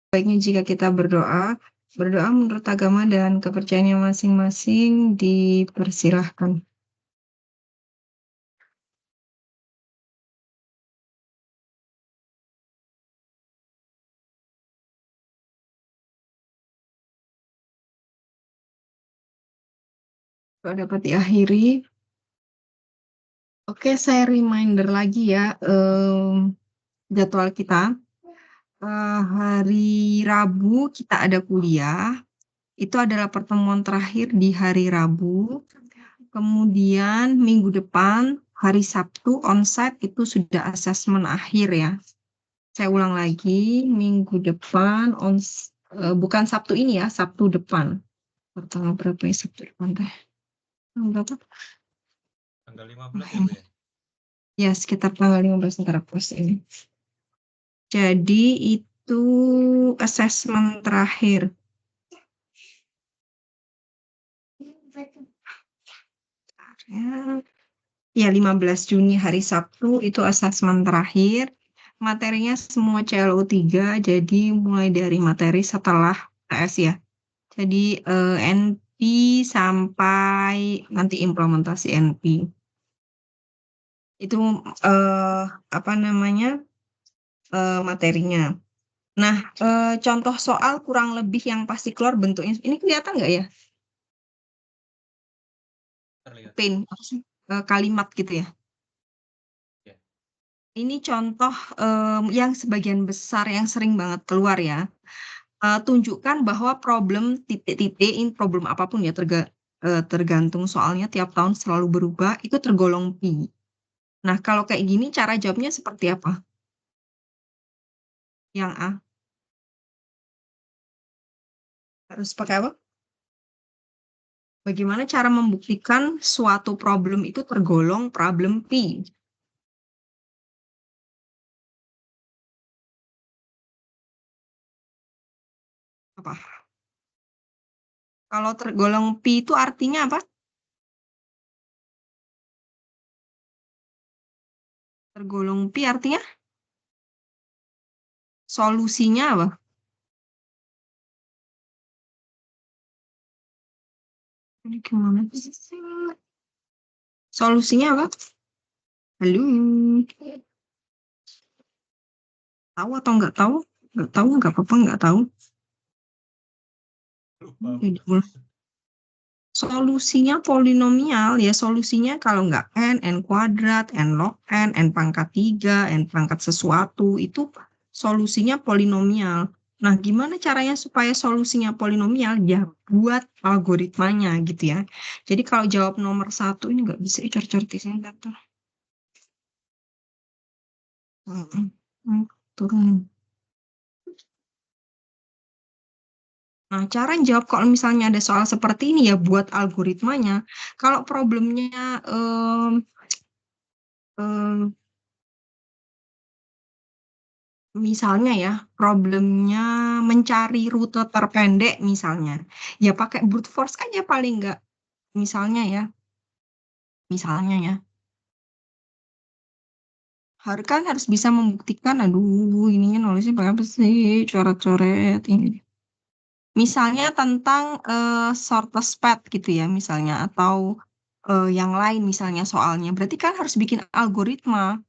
Baiknya jika kita berdoa. Berdoa menurut agama dan kepercayaannya masing-masing dipersilahkan. Kalau dapat diakhiri. Oke, saya reminder lagi ya jadwal kita. Hari Rabu kita ada kuliah. Itu adalah pertemuan terakhir di hari Rabu. Kemudian minggu depan, hari Sabtu, onsite itu sudah asesmen akhir ya. Saya ulang lagi, minggu depan, bukan Sabtu ini ya, Sabtu depan. Tanggal berapa ya Sabtu depan teh? Tanggal berapa? Tanggal 15 ya, Bu ya? Ya, sekitar tanggal 15 antara pos ini. Jadi itu asesmen terakhir. Ya, 15 Juni hari Sabtu itu asesmen terakhir. Materinya semua CLO3, jadi mulai dari materi setelah TS ya. Jadi NP sampai nanti implementasi NP. Itu apa namanya materinya. Nah, contoh soal kurang lebih yang pasti keluar bentuknya. Ini kelihatan nggak ya? Terlihat. Pin, apa sih? Kalimat gitu ya. Ya. Ini contoh yang sebagian besar yang sering banget keluar ya. Tunjukkan bahwa problem titik-titik, ini problem apapun ya, tergantung soalnya tiap tahun selalu berubah, itu tergolong pi. Nah, kalau kayak gini cara jawabnya seperti apa? Yang A. Harus pakai apa? Bagaimana cara membuktikan suatu problem itu tergolong problem pi? Apa? Kalau tergolong pi itu artinya apa? Tergolong pi artinya solusinya apa? Ini gimana sih? Solusinya apa? Halo? Tahu atau nggak tahu? Nggak tahu, nggak apa-apa, nggak tahu. Lupa, Bu. Jadi, solusinya polinomial, ya solusinya kalau nggak n kuadrat, n log n pangkat 3, n pangkat sesuatu, itu solusinya polinomial. Nah, gimana caranya supaya solusinya polinomial? Ya, buat algoritmanya gitu ya. Jadi kalau jawab nomor 1, ini nggak bisa dicari-cari di sini, Tante. Turun. Nah, cara jawab kalau misalnya ada soal seperti ini ya buat algoritmanya. Kalau problemnya em, misalnya ya, problemnya mencari rute terpendek misalnya. Ya pakai brute force aja paling nggak. Misalnya ya, misalnya ya. Harus bisa membuktikan, aduh, ininya nulisnya pakai apa sih? Coret-coret ini. Misalnya tentang shortest path gitu ya, misalnya. Atau yang lain misalnya soalnya. Berarti kan harus bikin algoritma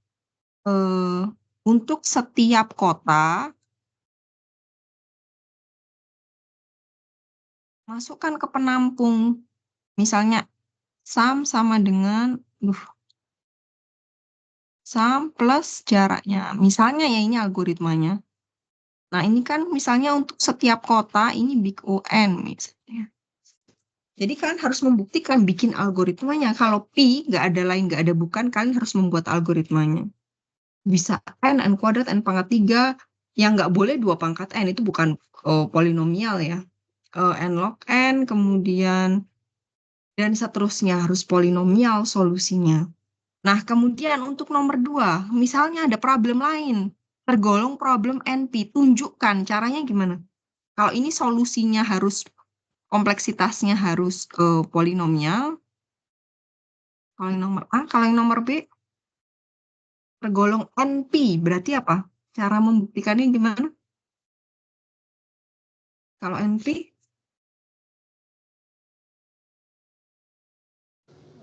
eh, untuk setiap kota masukkan ke penampung. Misalnya sum sama dengan sum plus jaraknya. Misalnya ya ini algoritmanya. Nah ini kan misalnya untuk setiap kota ini big O(n) misalnya. Jadi kalian harus membuktikan bikin algoritmanya. Kalau pi nggak ada lain nggak ada bukan, kalian harus membuat algoritmanya. Bisa n kuadrat, n pangkat 3, yang nggak boleh 2 pangkat n, itu bukan polinomial ya. N log n, kemudian, dan seterusnya harus polinomial solusinya. Nah, kemudian untuk nomor 2, misalnya ada problem lain, tergolong problem NP, tunjukkan caranya gimana. Kalau ini solusinya harus, kompleksitasnya harus polinomial, kalau yang nomor A, kalau yang nomor B, tergolong NP, berarti apa? Cara membuktikannya gimana? Kalau NP?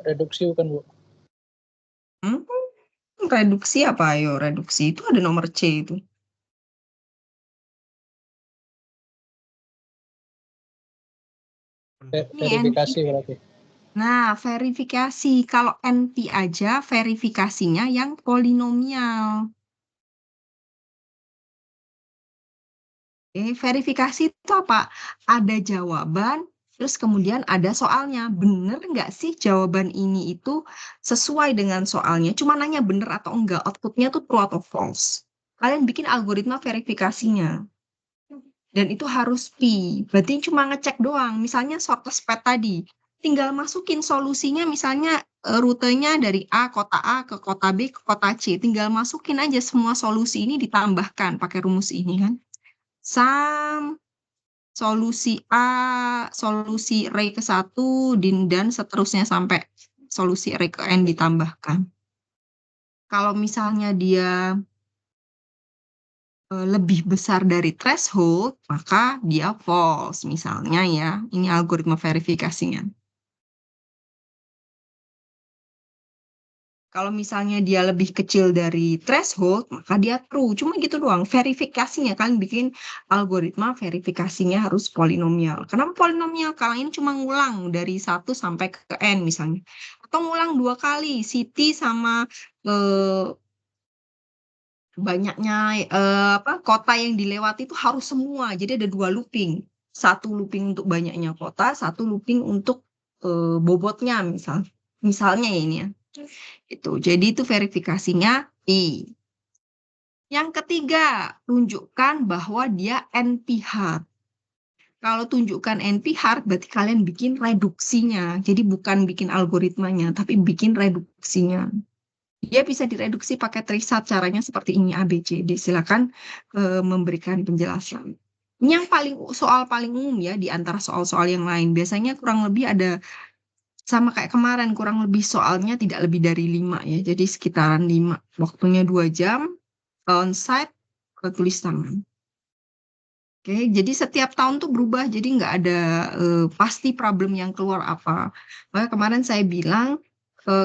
Reduksi bukan, Bu? Reduksi apa? Ayo, reduksi itu ada nomor C itu. Verifikasi berarti. Nah, verifikasi. Kalau NP aja, verifikasinya yang polinomial. Verifikasi itu apa? Ada jawaban, terus kemudian ada soalnya. Bener nggak sih jawaban ini itu sesuai dengan soalnya? Cuma nanya bener atau enggak, outputnya tuh true atau false. Kalian bikin algoritma verifikasinya. Dan itu harus P. Berarti cuma ngecek doang. Misalnya shortest path tadi. Tinggal masukin solusinya misalnya rutenya dari kota A ke kota B ke kota C. Tinggal masukin aja semua solusi ini ditambahkan pakai rumus ini kan. Solusi A, solusi R ke 1, dan seterusnya sampai solusi R ke N ditambahkan. Kalau misalnya dia lebih besar dari threshold, maka dia false. Misalnya ya, ini algoritma verifikasinya. Kalau misalnya dia lebih kecil dari threshold, maka dia true. Cuma gitu doang. Verifikasinya kan bikin algoritma verifikasinya harus polinomial. Kenapa polinomial? Karena ini cuma ngulang dari 1 sampai ke N misalnya. Atau ngulang 2 kali, city sama banyaknya kota yang dilewati itu harus semua. Jadi ada 2 looping. 1 looping untuk banyaknya kota, 1 looping untuk bobotnya misalnya. Misalnya ya ini ya. Jadi itu verifikasinya I. Yang ketiga, tunjukkan bahwa dia NP-hard. Kalau tunjukkan NP-hard, berarti kalian bikin reduksinya. Jadi bukan bikin algoritmanya, tapi bikin reduksinya. Dia bisa direduksi pakai trisat, caranya seperti ini, A, B, C, D. Silakan memberikan penjelasan. Ini yang soal paling umum ya, di antara soal-soal yang lain. Biasanya kurang lebih ada sama kayak kemarin, kurang lebih soalnya tidak lebih dari 5 ya. Jadi sekitaran 5. Waktunya 2 jam, onsite, tulis tangan. Oke, jadi setiap tahun tuh berubah, jadi nggak ada pasti problem yang keluar apa. Makanya kemarin saya bilang,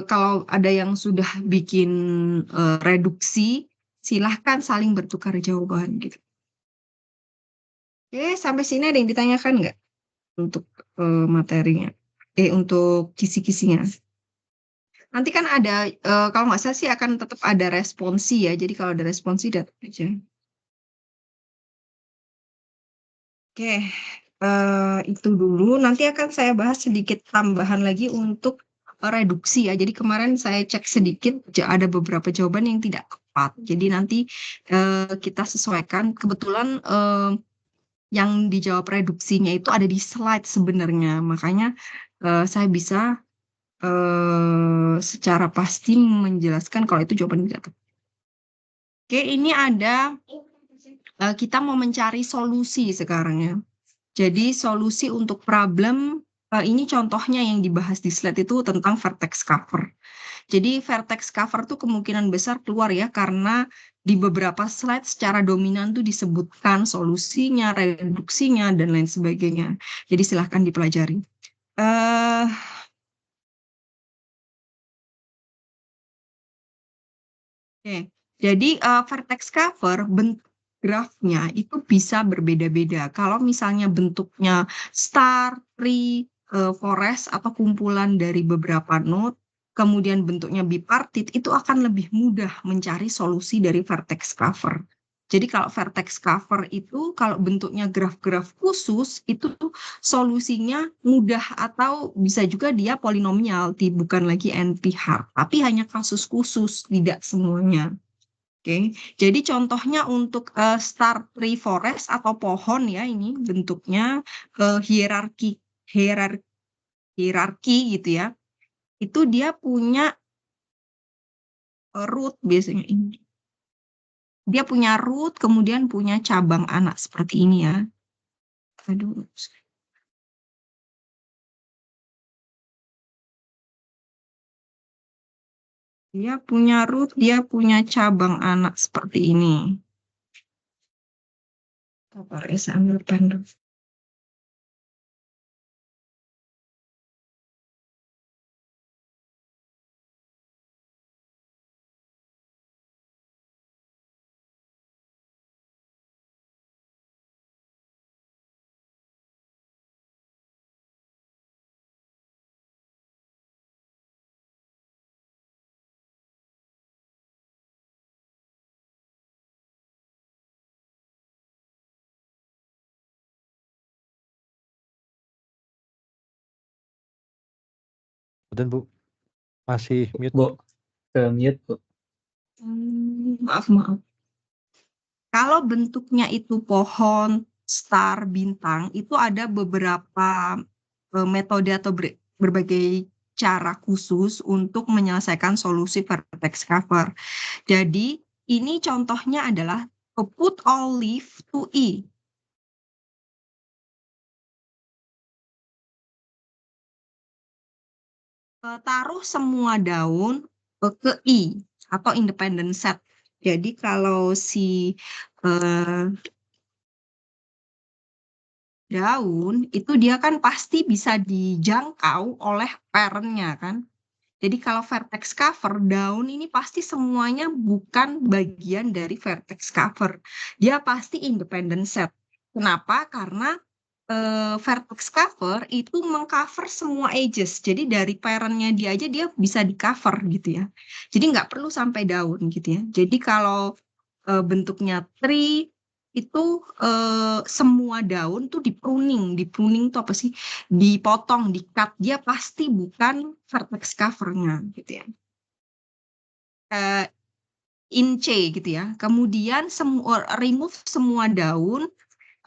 kalau ada yang sudah bikin reduksi, silahkan saling bertukar jawaban gitu. Oke, sampai sini ada yang ditanyakan nggak untuk materinya? Untuk kisi-kisinya. Nanti kan ada, kalau nggak salah sih akan tetap ada responsi ya. Jadi kalau ada responsi, datang aja. Oke, itu dulu. Nanti akan saya bahas sedikit tambahan lagi untuk reduksi ya. Jadi kemarin saya cek sedikit, ada beberapa jawaban yang tidak tepat. Jadi nanti kita sesuaikan. Kebetulan yang dijawab reduksinya itu ada di slide sebenarnya. Makanya saya bisa secara pasti menjelaskan kalau itu jawaban tidak tepat. Oke, ini ada kita mau mencari solusi sekarang ya. Jadi solusi untuk problem ini contohnya yang dibahas di slide itu tentang vertex cover. Jadi vertex cover tuh kemungkinan besar keluar ya karena di beberapa slide secara dominan tuh disebutkan solusinya, reduksinya dan lain sebagainya. Jadi silahkan dipelajari. Oke, jadi vertex cover bentuk grafnya itu bisa berbeda-beda. Kalau misalnya bentuknya star, tree, forest atau kumpulan dari beberapa node, kemudian bentuknya bipartit, itu akan lebih mudah mencari solusi dari vertex cover. Jadi kalau vertex cover itu kalau bentuknya graf-graf khusus itu solusinya mudah atau bisa juga dia polinomial, bukan lagi NP-hard, tapi hanya kasus khusus, tidak semuanya. Oke, jadi contohnya untuk star tree forest atau pohon ya ini bentuknya hierarki gitu ya. Itu dia punya root biasanya ini. Dia punya root, kemudian punya cabang anak seperti ini ya. Aduh. Dia punya root, dia punya cabang anak seperti ini. Sabar ya, saya ambil pen dulu. Dan Bu, masih mute. Bu, ke mute, Bu. Maaf. Kalau bentuknya itu pohon, star, bintang, itu ada beberapa metode atau berbagai cara khusus untuk menyelesaikan solusi vertex cover. Jadi ini contohnya adalah put all leaf to E. Taruh semua daun ke I atau independent set. Jadi kalau si daun itu dia kan pasti bisa dijangkau oleh parentnya kan. Jadi kalau vertex cover, daun ini pasti semuanya bukan bagian dari vertex cover. Dia pasti independent set. Kenapa? Karena vertex cover itu mengcover semua edges. Jadi dari parentnya dia aja dia bisa di cover gitu ya. Jadi nggak perlu sampai daun gitu ya. Jadi kalau bentuknya tree itu semua daun tuh di pruning itu apa sih? Dipotong, di-cut. Dia pasti bukan vertex covernya gitu ya. In C gitu ya. Kemudian remove semua daun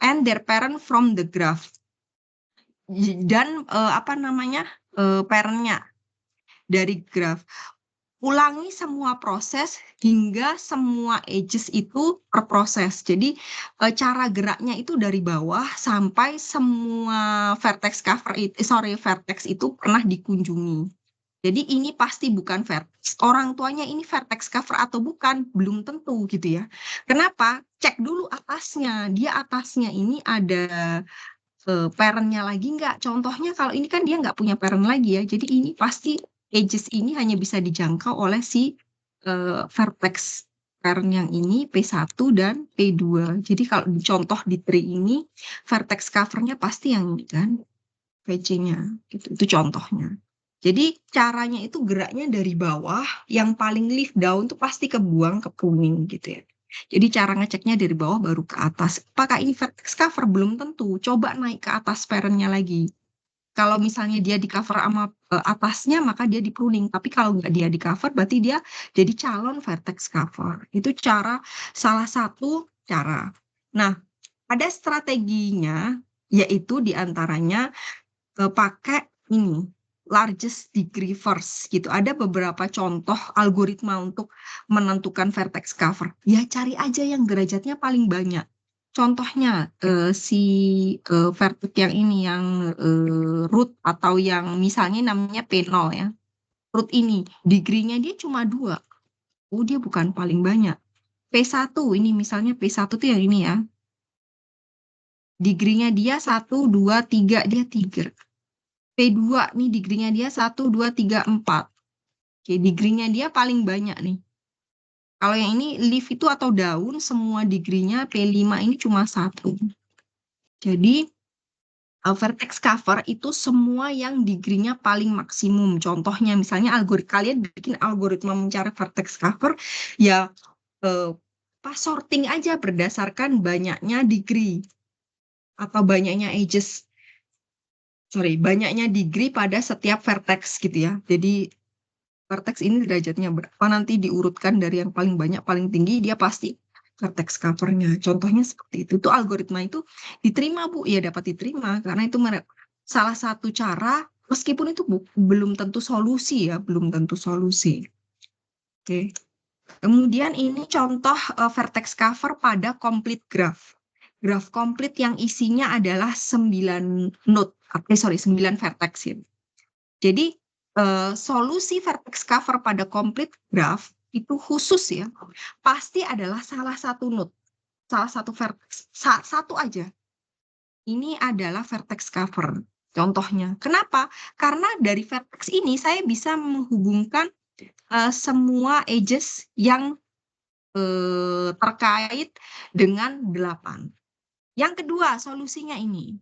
and their parent from the graph. Dan parentnya dari graph. Ulangi semua proses hingga semua edges itu terproses. Jadi cara geraknya itu dari bawah sampai semua vertex itu pernah dikunjungi. Jadi ini pasti bukan vertex. Orang tuanya ini vertex cover atau bukan, belum tentu gitu ya. Kenapa? Cek dulu atasnya. Dia atasnya ini ada parentnya lagi nggak? Contohnya kalau ini kan dia nggak punya parent lagi ya. Jadi ini pasti edges ini hanya bisa dijangkau oleh si vertex parent yang ini P1 dan P2. Jadi kalau contoh di tree ini vertex covernya pasti yang ini kan VC-nya gitu. Itu contohnya. Jadi caranya itu geraknya dari bawah, yang paling lift down tuh pasti kebuang ke kuning gitu ya. Jadi cara ngeceknya dari bawah baru ke atas. Apakah ini vertex cover? Belum tentu. Coba naik ke atas parentnya lagi. Kalau misalnya dia di cover sama atasnya, maka dia di pruning. Tapi kalau nggak dia di cover, berarti dia jadi calon vertex cover. Itu salah satu cara. Nah, ada strateginya, yaitu diantaranya pakai ini largest degree first gitu. Ada beberapa contoh algoritma untuk menentukan vertex cover. Ya cari aja yang derajatnya paling banyak. Contohnya si vertex yang ini yang root atau yang misalnya namanya P0 ya. Root ini degree-nya dia cuma 2. Oh, dia bukan paling banyak. P1 ini misalnya P1 tuh yang ini ya. Degree-nya dia 1, 2, 3, dia 3. P2 nih degree-nya dia 1, 2, 3, 4. Oke, degree-nya dia paling banyak nih. Kalau yang ini leaf itu atau daun, semua degree-nya P5 ini cuma 1. Jadi, vertex cover itu semua yang degree-nya paling maksimum. Contohnya misalnya kalian bikin algoritma mencari vertex cover, ya pas sorting aja berdasarkan banyaknya degree atau banyaknya edges. Banyaknya degree pada setiap vertex gitu ya. Jadi vertex ini derajatnya berapa nanti diurutkan dari yang paling banyak paling tinggi dia pasti vertex covernya. Contohnya seperti itu. Itu algoritma itu diterima Bu, ya dapat diterima karena itu salah satu cara meskipun itu belum tentu solusi ya, belum tentu solusi. Oke. Kemudian ini contoh vertex cover pada complete graph. Graph complete yang isinya adalah 9 node, 9 vertex ya. Jadi solusi vertex cover pada complete graph itu khusus ya, pasti adalah salah satu node, salah satu vertex, satu aja. Ini adalah vertex cover. Contohnya, kenapa? Karena dari vertex ini saya bisa menghubungkan semua edges yang terkait dengan 8. Yang kedua, solusinya ini.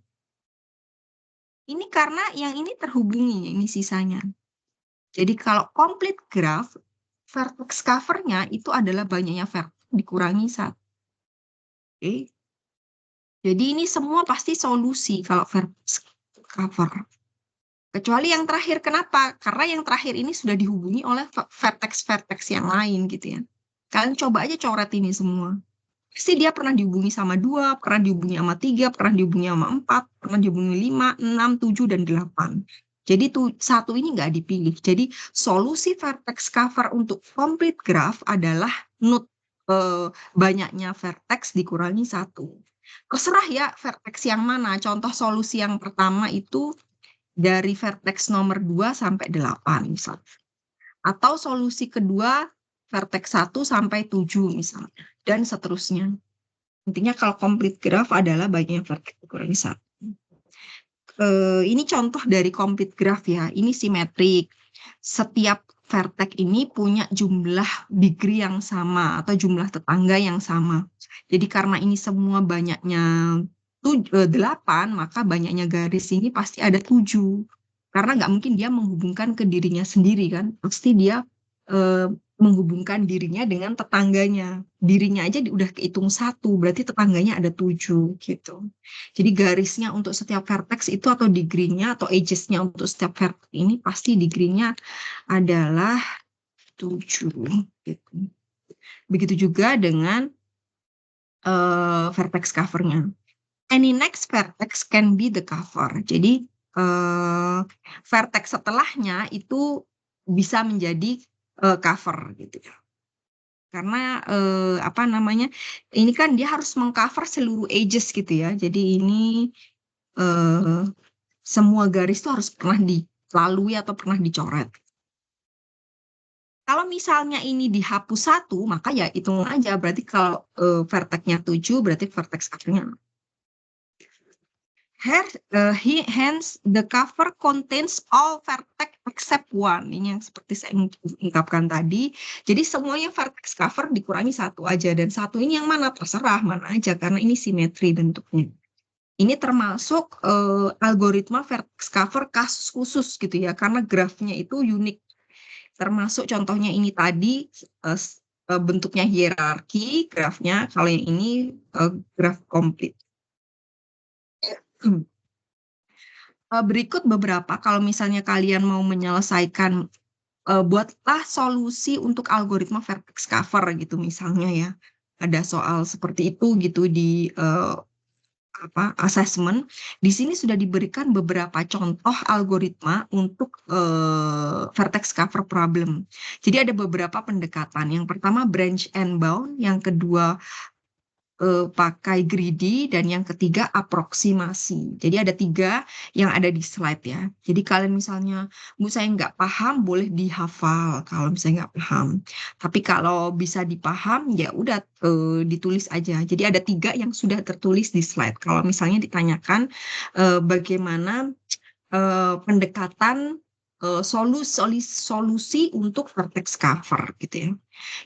Ini karena yang ini terhubungi, ini sisanya. Jadi kalau complete graph, vertex covernya itu adalah banyaknya vertex dikurangi 1. Oke. Jadi ini semua pasti solusi kalau vertex cover. Kecuali yang terakhir, kenapa? Karena yang terakhir ini sudah dihubungi oleh vertex-vertex yang lain gitu ya. Kalian coba aja coret ini semua. Pasti dia pernah dihubungi sama 2, pernah dihubungi sama 3, pernah dihubungi sama 4, pernah dihubungi 5, 6, 7, dan 8. Jadi satu ini nggak dipilih. Jadi solusi vertex cover untuk complete graph adalah banyaknya vertex dikurangi 1. Terserah ya vertex yang mana. Contoh solusi yang pertama itu dari vertex nomor 2 sampai 8 misalnya. Atau solusi kedua vertex 1 sampai 7 misalnya. Dan seterusnya. Intinya kalau complete graph adalah banyak vertex dikurangi 1. Ini contoh dari complete graph ya. Ini simetrik. Setiap vertex ini punya jumlah degree yang sama atau jumlah tetangga yang sama. Jadi karena ini semua banyaknya 8, maka banyaknya garis ini pasti ada 7. Karena nggak mungkin dia menghubungkan ke dirinya sendiri kan. Pasti dia menghubungkan dirinya dengan tetangganya. Dirinya aja udah kehitung 1, berarti tetangganya ada 7 gitu. Jadi garisnya untuk setiap vertex itu atau degree-nya atau edges-nya untuk setiap vertex ini pasti degree-nya adalah 7 gitu. Begitu juga dengan vertex cover-nya. Any next vertex can be the cover. Jadi vertex setelahnya itu bisa menjadi cover gitu ya. Karena apa namanya? Ini kan dia harus mengcover seluruh edges gitu ya. Jadi ini semua garis itu harus pernah dilalui atau pernah dicoret. Kalau misalnya ini dihapus 1, maka ya hitung aja. Berarti kalau vertex-nya 7, berarti vertex cover-nya 6. Hence, the cover contains all vertex except 1. Ini yang seperti saya ungkapkan tadi. Jadi semuanya vertex cover dikurangi 1 aja. Dan 1 ini yang mana? Terserah mana aja, karena ini simetri bentuknya. Ini termasuk algoritma vertex cover kasus khusus gitu ya, karena grafnya itu unik. Termasuk contohnya ini tadi bentuknya hierarki grafnya, kalau yang ini graf komplit. Berikut beberapa, kalau misalnya kalian mau menyelesaikan, buatlah solusi untuk algoritma vertex cover gitu misalnya ya. Ada soal seperti itu gitu di assessment. Di sini sudah diberikan beberapa contoh algoritma untuk vertex cover problem. Jadi ada beberapa pendekatan. Yang pertama branch and bound, yang kedua pakai greedy, dan yang ketiga aproksimasi. Jadi ada 3 yang ada di slide ya. Jadi kalian misalnya, Bu saya nggak paham, boleh dihafal kalau misalnya nggak paham. Tapi kalau bisa dipaham, ya udah ditulis aja. Jadi ada 3 yang sudah tertulis di slide. Kalau misalnya ditanyakan bagaimana pendekatan solusi untuk vertex cover gitu ya.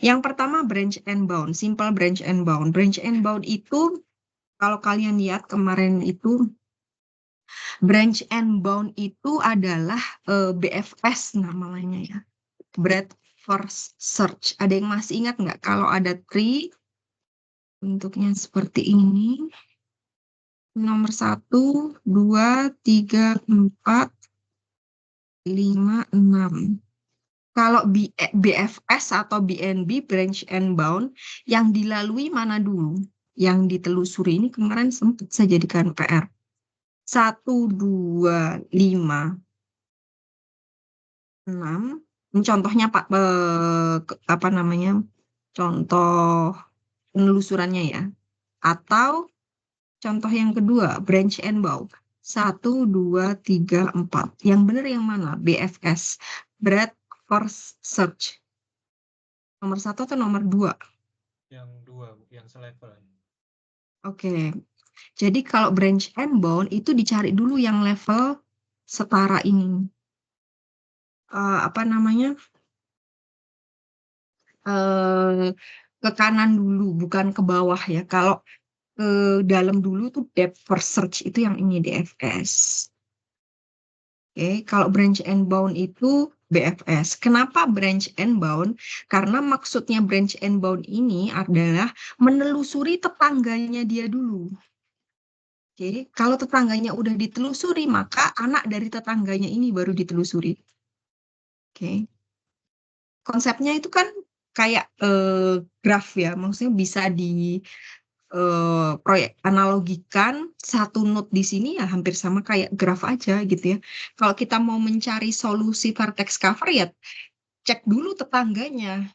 Yang pertama branch and bound, simple branch and bound. Branch and bound itu kalau kalian lihat kemarin itu branch and bound itu adalah BFS namanya ya. Breadth first search. Ada yang masih ingat nggak kalau ada tree bentuknya seperti ini? Nomor 1, 2, 3, 4, 5, 6. Kalau BFS atau BNB, branch and bound, yang dilalui mana dulu? Yang ditelusuri ini kemarin sempat saya jadikan PR. 1, 2, 5, 6. Ini contohnya Pak, apa namanya? Contoh penelusurannya ya. Atau contoh yang kedua, branch and bound. 1, 2, 3, 4. Yang benar yang mana? BFS, breadth first search. Nomor 1 atau nomor 2? Yang 2, yang selevel. Oke. Jadi kalau branch and bound itu dicari dulu yang level setara ini. Apa namanya? Ke kanan dulu, bukan ke bawah ya. Kalau ke dalam dulu tuh depth first search itu yang ini DFS. Oke, kalau branch and bound itu BFS. Kenapa branch and bound? Karena maksudnya branch and bound ini adalah menelusuri tetangganya dia dulu. Jadi kalau tetangganya udah ditelusuri, maka anak dari tetangganya ini baru ditelusuri. Oke. Konsepnya itu kan kayak graf ya, maksudnya bisa di proyek analogikan satu node di sini ya hampir sama kayak graf aja gitu ya. Kalau kita mau mencari solusi vertex cover ya cek dulu tetangganya.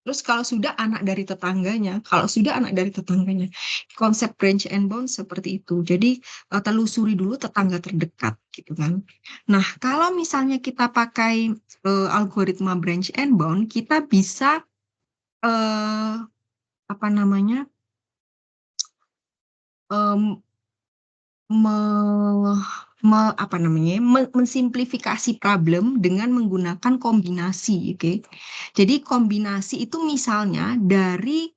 Terus kalau sudah anak dari tetangganya, kalau sudah anak dari tetangganya, konsep branch and bound seperti itu. Jadi telusuri dulu tetangga terdekat gitu kan. Nah, kalau misalnya kita pakai algoritma branch and bound, kita bisa apa namanya? em, apa namanya mensimplifikasi problem dengan menggunakan kombinasi, oke? Jadi kombinasi itu misalnya dari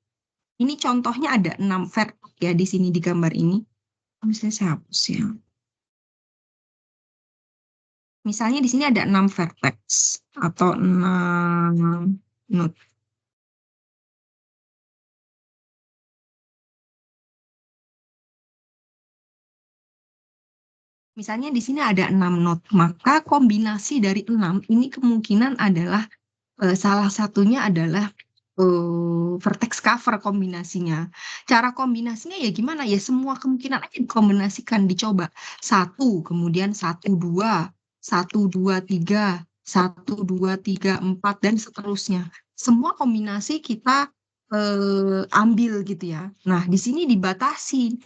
ini contohnya ada 6 vertex ya di sini di gambar ini. Misalnya saya hapus ya. Misalnya di sini ada 6 vertex atau 6 node. Misalnya di sini ada 6 node, maka kombinasi dari 6 ini kemungkinan adalah salah satunya adalah vertex cover kombinasinya. Cara kombinasinya ya gimana? Ya semua kemungkinan aja dikombinasikan, dicoba. 1, kemudian 1, 2, 1, 2, 3, 1, 2, 3, 4, dan seterusnya. Semua kombinasi kita ambil gitu ya. Nah, di sini dibatasi.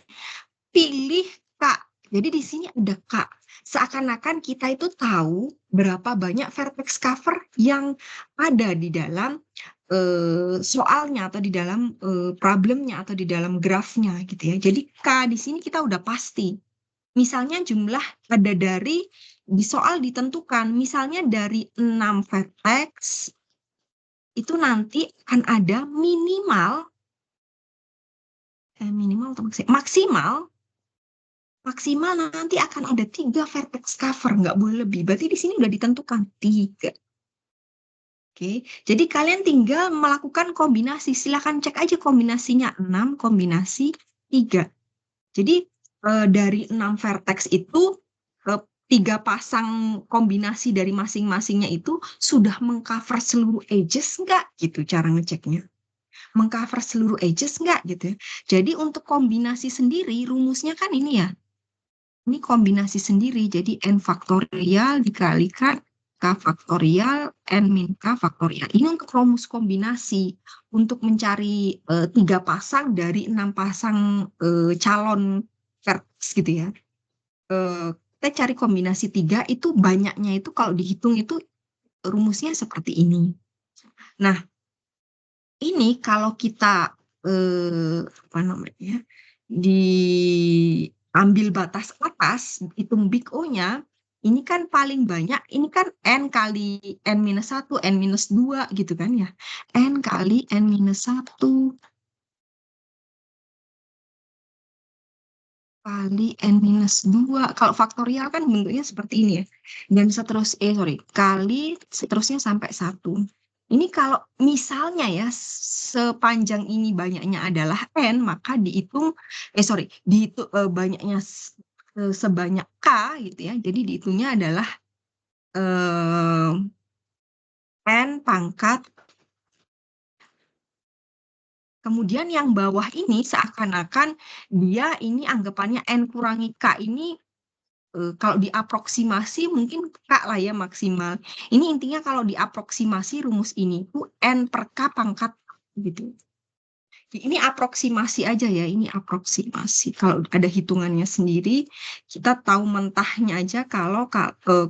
Pilih Kak. Jadi di sini ada Kak. Seakan-akan kita itu tahu berapa banyak vertex cover yang ada di dalam soalnya atau di dalam problemnya atau di dalam grafnya gitu ya. Jadi K di sini kita udah pasti. Misalnya jumlah ada dari di soal ditentukan. Misalnya dari 6 vertex itu nanti akan ada minimal maksimal nanti akan ada 3 vertex cover, nggak boleh lebih. Berarti di sini udah ditentukan 3. Oke, jadi kalian tinggal melakukan kombinasi. Silakan cek aja kombinasinya 6, kombinasi 3. Jadi dari 6 vertex itu 3 pasang kombinasi dari masing-masingnya itu sudah mengcover seluruh edges nggak gitu cara ngeceknya. Mengcover seluruh edges nggak gitu ya. Jadi untuk kombinasi sendiri rumusnya kan ini ya. Ini kombinasi sendiri, jadi n faktorial dikalikan k faktorial n min k faktorial. Ini untuk rumus kombinasi untuk mencari 3 pasang dari 6 pasang calon vertex gitu ya. Kita cari kombinasi 3 itu banyaknya itu kalau dihitung itu rumusnya seperti ini. Nah, ini kalau kita apa namanya diambil batas atas, hitung big O-nya, ini kan paling banyak, ini kan N kali N-1, N-2 gitu kan ya. N kali N-1 kali N-2. Kalau faktorial kan bentuknya seperti ini ya. Dan kali seterusnya sampai 1. Ini kalau misalnya ya sepanjang ini banyaknya adalah N, maka dihitung, dihitung banyaknya sebanyak K gitu ya. Jadi dihitungnya adalah N pangkat. Kemudian yang bawah ini seakan-akan dia ini anggapannya N kurangi K ini kalau diaproksimasi mungkin K lah ya maksimal. Ini intinya kalau diaproksimasi rumus ini itu N per K pangkat gitu. Ini aproksimasi aja ya, ini aproksimasi. Kalau ada hitungannya sendiri, kita tahu mentahnya aja kalau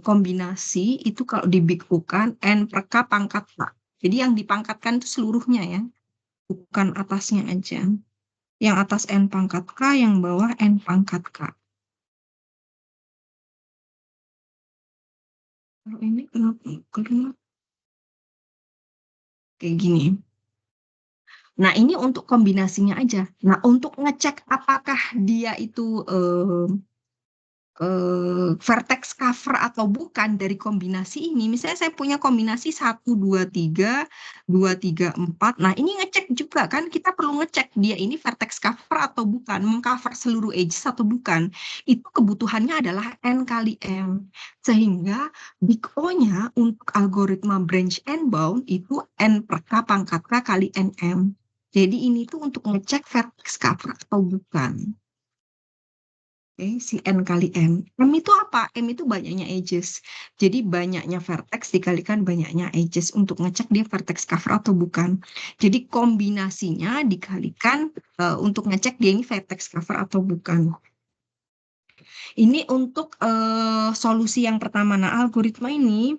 kombinasi itu kalau dibikukan N per K pangkat K. Jadi yang dipangkatkan itu seluruhnya ya, bukan atasnya aja. Yang atas N pangkat K, yang bawah N pangkat K. Kalau ini kenapa? Kayak gini. Nah, ini untuk kombinasinya aja. Nah, untuk ngecek apakah dia itu vertex cover atau bukan dari kombinasi ini. Misalnya saya punya kombinasi 1, 2, 3, 2, 3, 4. Nah, ini ngecek juga kan, kita perlu ngecek dia ini vertex cover atau bukan, mengcover seluruh edges atau bukan. Itu kebutuhannya adalah N kali M. Sehingga Big O-nya untuk algoritma branch and bound itu N per K pangkat K kali NM. Jadi ini tuh untuk ngecek vertex cover atau bukan. Oke, si N kali M. M itu apa? M itu banyaknya edges. Jadi banyaknya vertex dikalikan banyaknya edges untuk ngecek dia vertex cover atau bukan. Jadi kombinasinya dikalikan untuk ngecek dia ini vertex cover atau bukan. Ini untuk solusi yang pertama. Nah, algoritma ini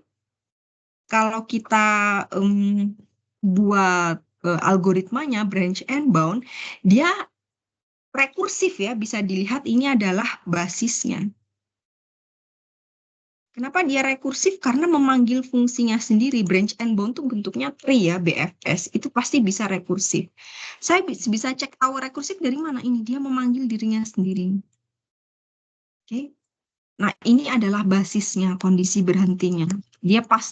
kalau kita buat algoritmanya branch and bound, dia rekursif ya, bisa dilihat ini adalah basisnya. Kenapa dia rekursif? Karena memanggil fungsinya sendiri. Branch and bound itu bentuknya tree ya, BFS. Itu pasti bisa rekursif. Saya bisa cek tahu rekursif dari mana ini. Dia memanggil dirinya sendiri. Oke. Nah, ini adalah basisnya, kondisi berhentinya. Dia pas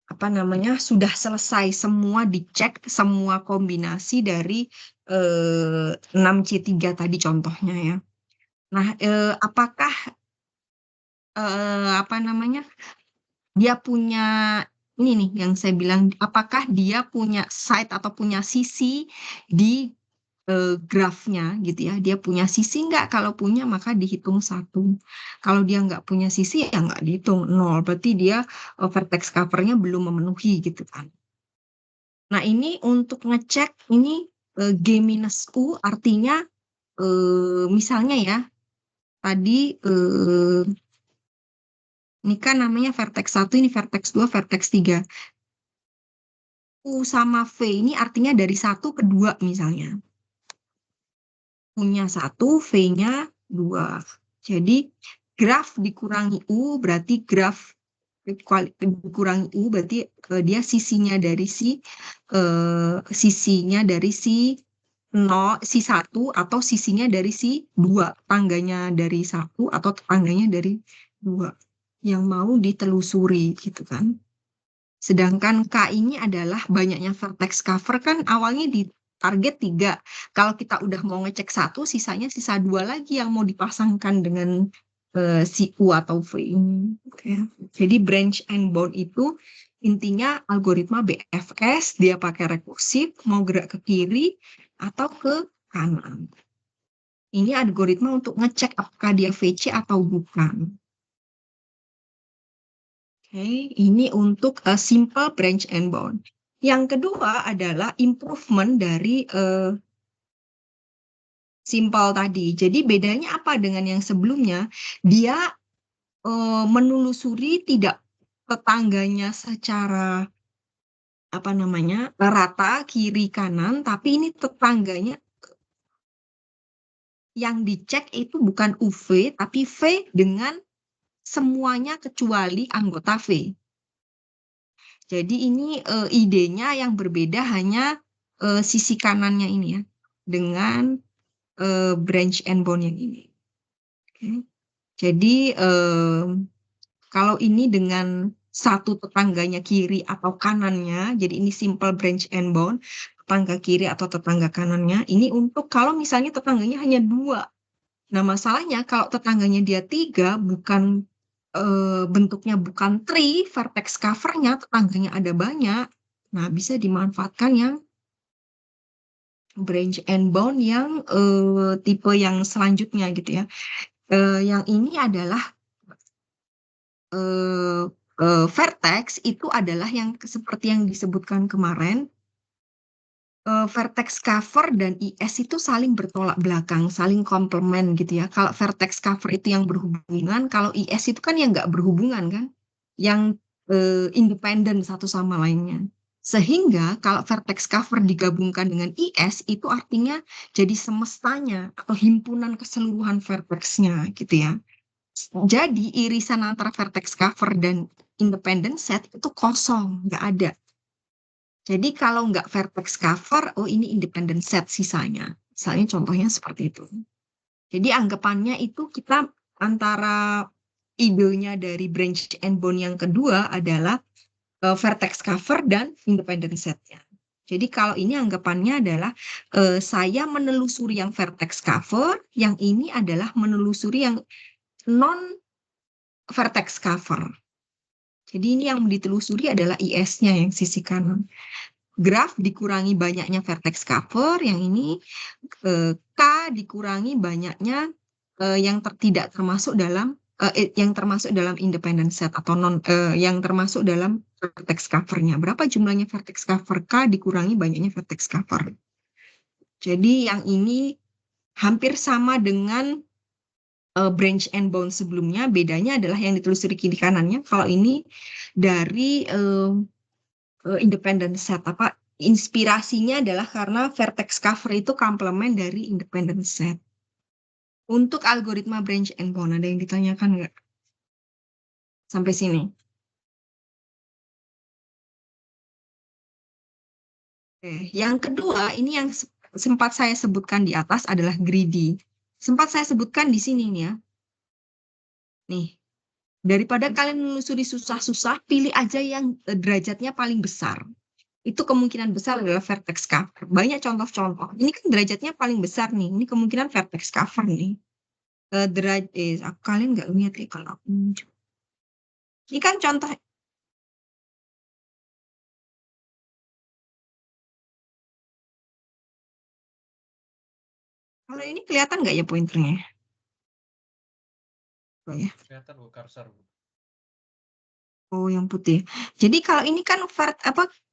apa namanya, sudah selesai semua dicek, semua kombinasi dari 6C3 tadi contohnya ya. Nah, apakah apa namanya, dia punya ini nih yang saya bilang, apakah dia punya side atau punya sisi di grafnya gitu ya, dia punya sisi nggak? Kalau punya maka dihitung 1. Kalau dia nggak punya sisi ya nggak dihitung 0, berarti dia vertex covernya belum memenuhi gitu kan. Nah, ini untuk ngecek ini G minus U artinya misalnya ya tadi ini kan namanya vertex 1, ini vertex 2, vertex 3. U sama V ini artinya dari 1 ke 2 misalnya. U-nya 1, V-nya 2. Jadi graf dikurangi U berarti graf dikurangi U berarti dia sisinya dari sisinya dari si 0, si 1 atau sisinya dari si 2, tangganya dari 1 atau tangganya dari 2 yang mau ditelusuri gitu kan. Sedangkan K ini adalah banyaknya vertex cover kan awalnya di target 3. Kalau kita udah mau ngecek 1, sisanya sisa 2 lagi yang mau dipasangkan dengan si U atau V ini. Okay. Jadi branch and bound itu intinya algoritma BFS, dia pakai rekursif, mau gerak ke kiri atau ke kanan. Ini algoritma untuk ngecek apakah dia VC atau bukan. Oke, ini untuk simple branch and bound. Yang kedua adalah improvement dari simple tadi. Jadi bedanya apa dengan yang sebelumnya? Dia menelusuri tidak tetangganya secara apa namanya rata kiri kanan, tapi ini tetangganya yang dicek itu bukan UV, tapi V dengan semuanya kecuali anggota V. Jadi ini idenya yang berbeda hanya sisi kanannya ini ya, dengan branch and bound yang ini. Okay. Jadi kalau ini dengan satu tetangganya kiri atau kanannya, jadi ini simple branch and bound, tetangga kiri atau tetangga kanannya, ini untuk kalau misalnya tetangganya hanya 2. Nah, masalahnya kalau tetangganya dia 3, bukan bentuknya bukan tree, vertex covernya tetangganya ada banyak. Nah, bisa dimanfaatkan yang branch and bound yang tipe yang selanjutnya gitu ya. Yang ini adalah vertex itu adalah yang seperti yang disebutkan kemarin. Vertex cover dan IS itu saling bertolak belakang, saling komplement gitu ya. Kalau vertex cover itu yang berhubungan, kalau IS itu kan yang nggak berhubungan kan, yang independen satu sama lainnya. Sehingga kalau vertex cover digabungkan dengan IS itu artinya jadi semestanya atau himpunan keseluruhan vertexnya gitu ya. Jadi irisan antara vertex cover dan independent set itu kosong, nggak ada. Jadi kalau nggak vertex cover, oh ini independent set sisanya. Misalnya contohnya seperti itu. Jadi anggapannya itu kita antara idenya dari branch and bone yang kedua adalah vertex cover dan independent setnya. Jadi kalau ini anggapannya adalah saya menelusuri yang vertex cover, yang ini adalah menelusuri yang non vertex cover. Jadi ini yang ditelusuri adalah IS-nya yang sisi kanan. Graf dikurangi banyaknya vertex cover, yang ini K dikurangi banyaknya yang tidak termasuk dalam yang termasuk dalam independent set atau yang termasuk dalam vertex covernya. Berapa jumlahnya vertex cover K dikurangi banyaknya vertex cover. Jadi yang ini hampir sama dengan branch and bone sebelumnya, bedanya adalah yang ditelusuri kiri kanannya. Kalau ini dari independent set, inspirasinya adalah karena vertex cover itu komplement dari independent set. Untuk algoritma branch and bone, ada yang ditanyakan nggak? Sampai sini. Oke. Yang kedua, ini yang sempat saya sebutkan di atas adalah greedy. Sempat saya sebutkan di sini nih ya. Nih, daripada kalian menelusuri susah-susah, pilih aja yang derajatnya paling besar. Itu kemungkinan besar adalah vertex cover. Banyak contoh-contoh. Ini kan derajatnya paling besar nih. Ini kemungkinan vertex cover nih. Kalian nggak lihat ya kalau aku muncul. Ini kan contoh. Kalau ini kelihatan nggak ya pointernya? Oh ya. Kelihatan Bu, cursor Bu. Oh, yang putih. Jadi kalau ini kan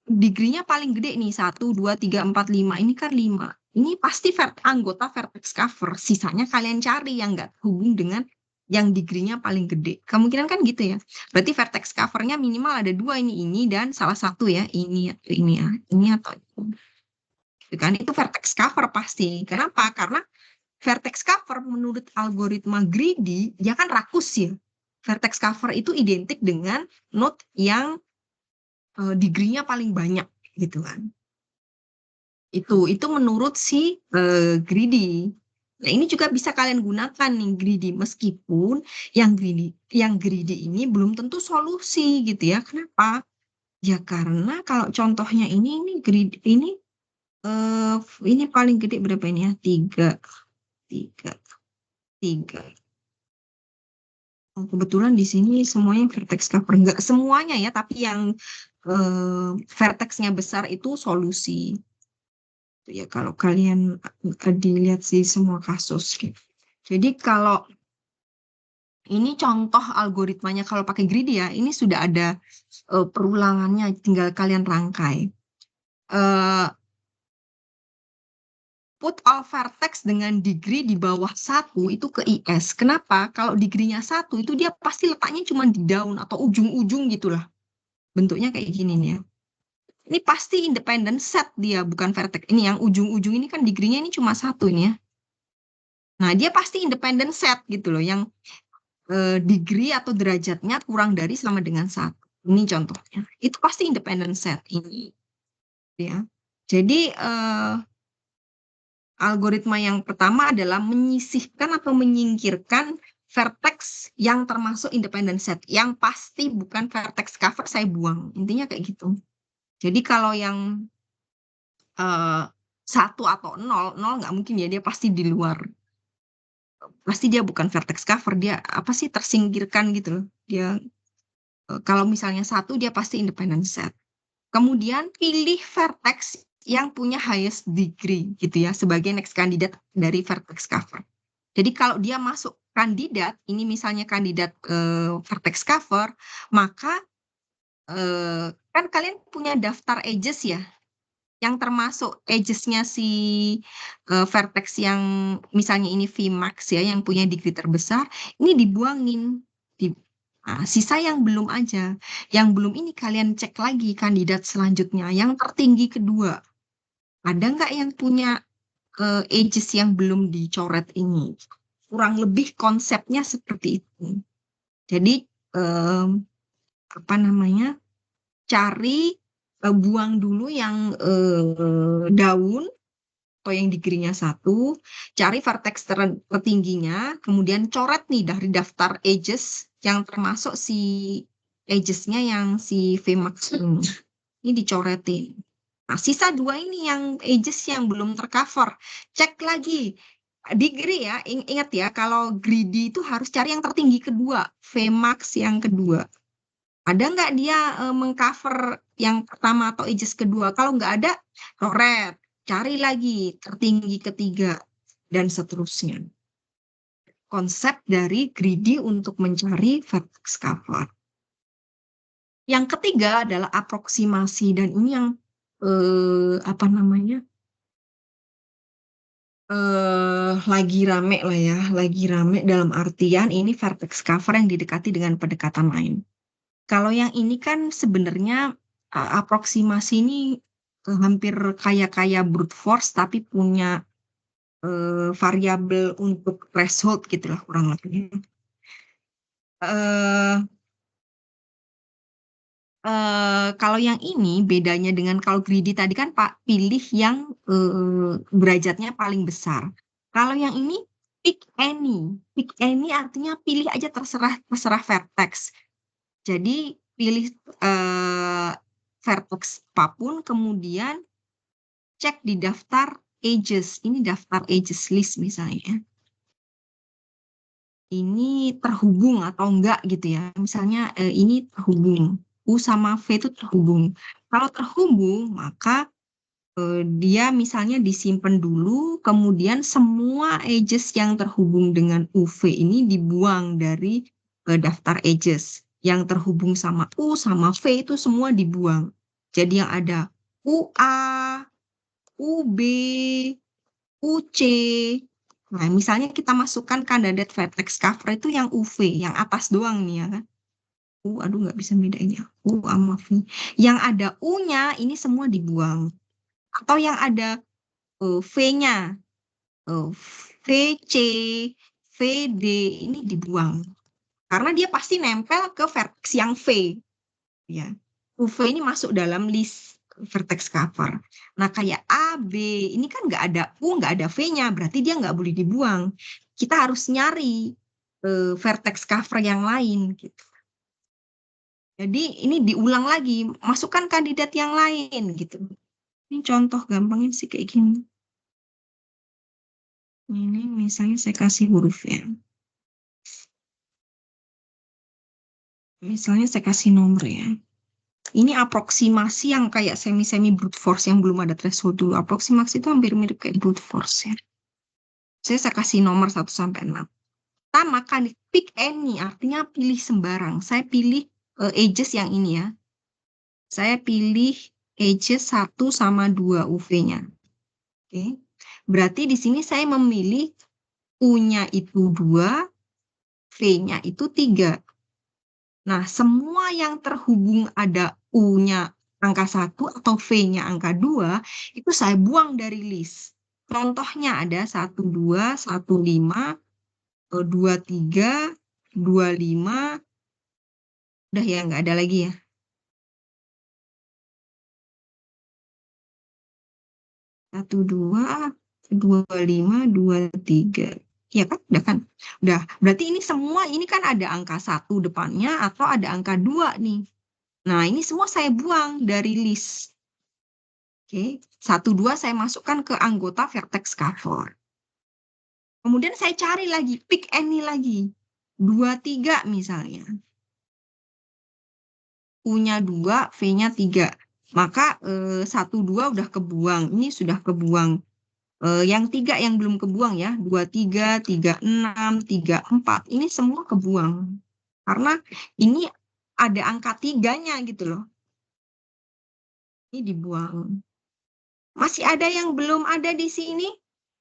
degree-nya paling gede nih, 1, 2, 3, 4, 5. Ini kan 5. Ini pasti anggota vertex cover. Sisanya kalian cari yang nggak hubung dengan yang degree-nya paling gede. Kemungkinan kan gitu ya. Berarti vertex cover-nya minimal ada 2, ini dan salah satu ya. Ini atau ini ya. Ini atau ini. Gitu kan? Itu vertex cover pasti. Kenapa? Karena vertex cover menurut algoritma greedy, dia kan rakus ya. Vertex cover itu identik dengan node yang degree-nya paling banyak gitu kan. Itu menurut si greedy. Nah, ini juga bisa kalian gunakan nih greedy, meskipun yang greedy ini belum tentu solusi gitu ya. Kenapa? Ya karena kalau contohnya ini greedy ini paling gede berapa ini ya? 3. Kebetulan di sini semuanya vertex cover, enggak semuanya ya, tapi yang vertexnya besar itu solusi. Ya kalau kalian dilihat sih semua kasus. Jadi kalau ini contoh algoritmanya kalau pakai greedy ya, ini sudah ada perulangannya, tinggal kalian rangkai. Put all vertex dengan degree di bawah 1 itu ke IS. Kenapa? Kalau degree-nya 1 itu dia pasti letaknya cuma di daun atau ujung-ujung gitulah. Bentuknya kayak gini nih ya. Ini pasti independent set dia, bukan vertex. Ini yang ujung-ujung ini kan degree-nya ini cuma 1 ini ya. Nah, dia pasti independent set gitu loh, yang degree atau derajatnya kurang dari sama dengan 1. Ini contohnya. Itu pasti independent set ini. Ya. Jadi, algoritma yang pertama adalah menyisihkan atau menyingkirkan vertex yang termasuk independent set. Yang pasti bukan vertex cover, saya buang. Intinya kayak gitu. Jadi kalau yang 1 atau 0 nggak mungkin ya, dia pasti di luar. Pasti dia bukan vertex cover, dia tersingkirkan gitu loh. Dia kalau misalnya 1 dia pasti independent set. Kemudian pilih vertex yang punya highest degree gitu ya sebagai next kandidat dari vertex cover. Jadi kalau dia masuk kandidat, ini misalnya kandidat vertex cover, maka kan kalian punya daftar edges ya, yang termasuk edges-nya si vertex yang misalnya ini Vmax ya, yang punya degree terbesar, ini dibuangin. Nah, sisa yang belum aja. Yang belum ini kalian cek lagi kandidat selanjutnya, yang tertinggi kedua. Ada nggak yang punya edges yang belum dicoret ini? Kurang lebih konsepnya seperti itu. Jadi cari buang dulu yang daun, atau yang degree-nya 1, cari vertex tertingginya, kemudian coret nih dari daftar edges yang termasuk si edges-nya yang si Vmax ini. Ini dicoretin. Nah, sisa 2 ini yang edges yang belum tercover. Cek lagi. Degree ya, ingat ya, kalau greedy itu harus cari yang tertinggi kedua, Vmax yang kedua. Ada nggak dia mengcover yang pertama atau edges kedua? Kalau nggak ada, coret. Cari lagi tertinggi ketiga, dan seterusnya. Konsep dari greedy untuk mencari vertex cover. Yang ketiga adalah aproksimasi, dan ini yang lagi rame lah ya, lagi rame dalam artian ini vertex cover yang didekati dengan pendekatan lain. Kalau yang ini kan sebenarnya aproksimasi ini hampir kayak brute force, tapi punya variabel untuk threshold gitulah kurang lebih. Kalau yang ini bedanya dengan kalau greedy tadi kan Pak pilih yang derajatnya paling besar. Kalau yang ini pick any artinya pilih aja terserah vertex. Jadi pilih vertex apapun, kemudian cek di daftar edges. Ini daftar edges list misalnya. Ini terhubung atau enggak gitu ya. Misalnya ini terhubung. U sama V itu terhubung. Kalau terhubung, maka dia misalnya disimpan dulu, kemudian semua edges yang terhubung dengan UV ini dibuang dari daftar edges. Yang terhubung sama U sama V itu semua dibuang. Jadi yang ada UA, UB, UC. Nah, misalnya kita masukkan kandidat vertex cover itu yang UV, yang atas doang nih ya kan. Aduh nggak bisa bedainnya. U sama V. Yang ada U-nya ini semua dibuang. Atau yang ada V-nya, VC, VD ini dibuang. Karena dia pasti nempel ke vertex yang V. Ya. UV ini masuk dalam list vertex cover. Nah kayak A, B, ini kan nggak ada U, nggak ada V-nya, berarti dia nggak boleh dibuang. Kita harus nyari vertex cover yang lain gitu. Jadi ini diulang lagi, masukkan kandidat yang lain gitu. Ini contoh gampangnya sih kayak gini. Ini misalnya saya kasih huruf ya. Misalnya saya kasih nomor ya. Ini aproksimasi yang kayak semi-semi brute force yang belum ada threshold dulu. Aproksimasi itu hampir mirip kayak brute force ya. Saya kasih nomor 1 sampai 6. Pertama kali pick any artinya pilih sembarang. Saya pilih edges yang ini ya. Saya pilih edges 1 sama 2 UV-nya. Oke. Berarti di sini saya memilih U-nya itu 2, V-nya itu 3. Nah, semua yang terhubung ada U-nya angka 1 atau V-nya angka 2, itu saya buang dari list. Contohnya ada 12, 15, 23, 25, udah ya nggak ada lagi ya. 12, 25, 23. Ya kan? Udah kan? Udah. Berarti ini semua, ini kan ada angka 1 depannya atau ada angka 2 nih. Nah, ini semua saya buang dari list. Oke. 1, 2 saya masukkan ke anggota vertex cover. Kemudian saya cari lagi, pick any lagi. 2, 3 misalnya. U-nya 2, V-nya 3. Maka 1, 2 udah kebuang. Ini sudah kebuang. Yang 3 yang belum kebuang ya, 23, 36, 34, ini semua kebuang. Karena ini ada angka 3-nya gitu loh. Ini dibuang. Masih ada yang belum ada di sini?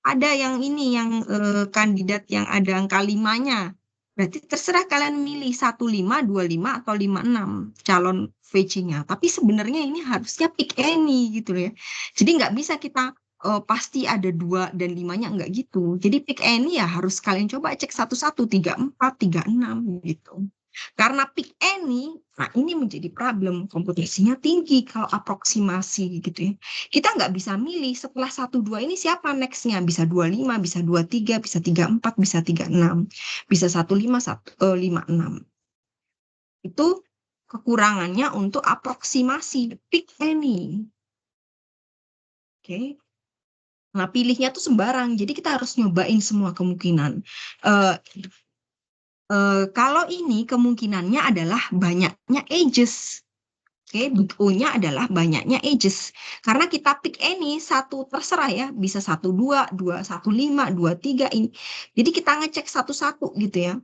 Ada yang ini, yang kandidat yang ada angka 5-nya. Berarti terserah kalian milih 15, 25, atau 56 calon VC-nya. Tapi sebenarnya ini harusnya pick any gitu loh ya. Jadi nggak bisa kita pasti ada 2 dan 5-nya, enggak gitu. Jadi pick any ya harus kalian coba cek 1-1, 34, 36 gitu. Karena pick any, nah ini menjadi problem, komputasinya tinggi kalau aproksimasi gitu ya. Kita nggak bisa milih setelah 1, 2 ini siapa next-nya. Bisa 25, bisa 23, bisa 34, bisa 36, bisa 15, 56. Itu kekurangannya untuk aproksimasi, pick any. Oke. Nah, pilihnya tuh sembarang, jadi kita harus nyobain semua kemungkinan. Kalau ini kemungkinannya adalah banyaknya edges. Oke, O-nya adalah banyaknya edges. Karena kita pick any, satu terserah ya, bisa 1, 2, 2, 1, 5, 2, 3 ini. Jadi kita ngecek satu-satu gitu ya.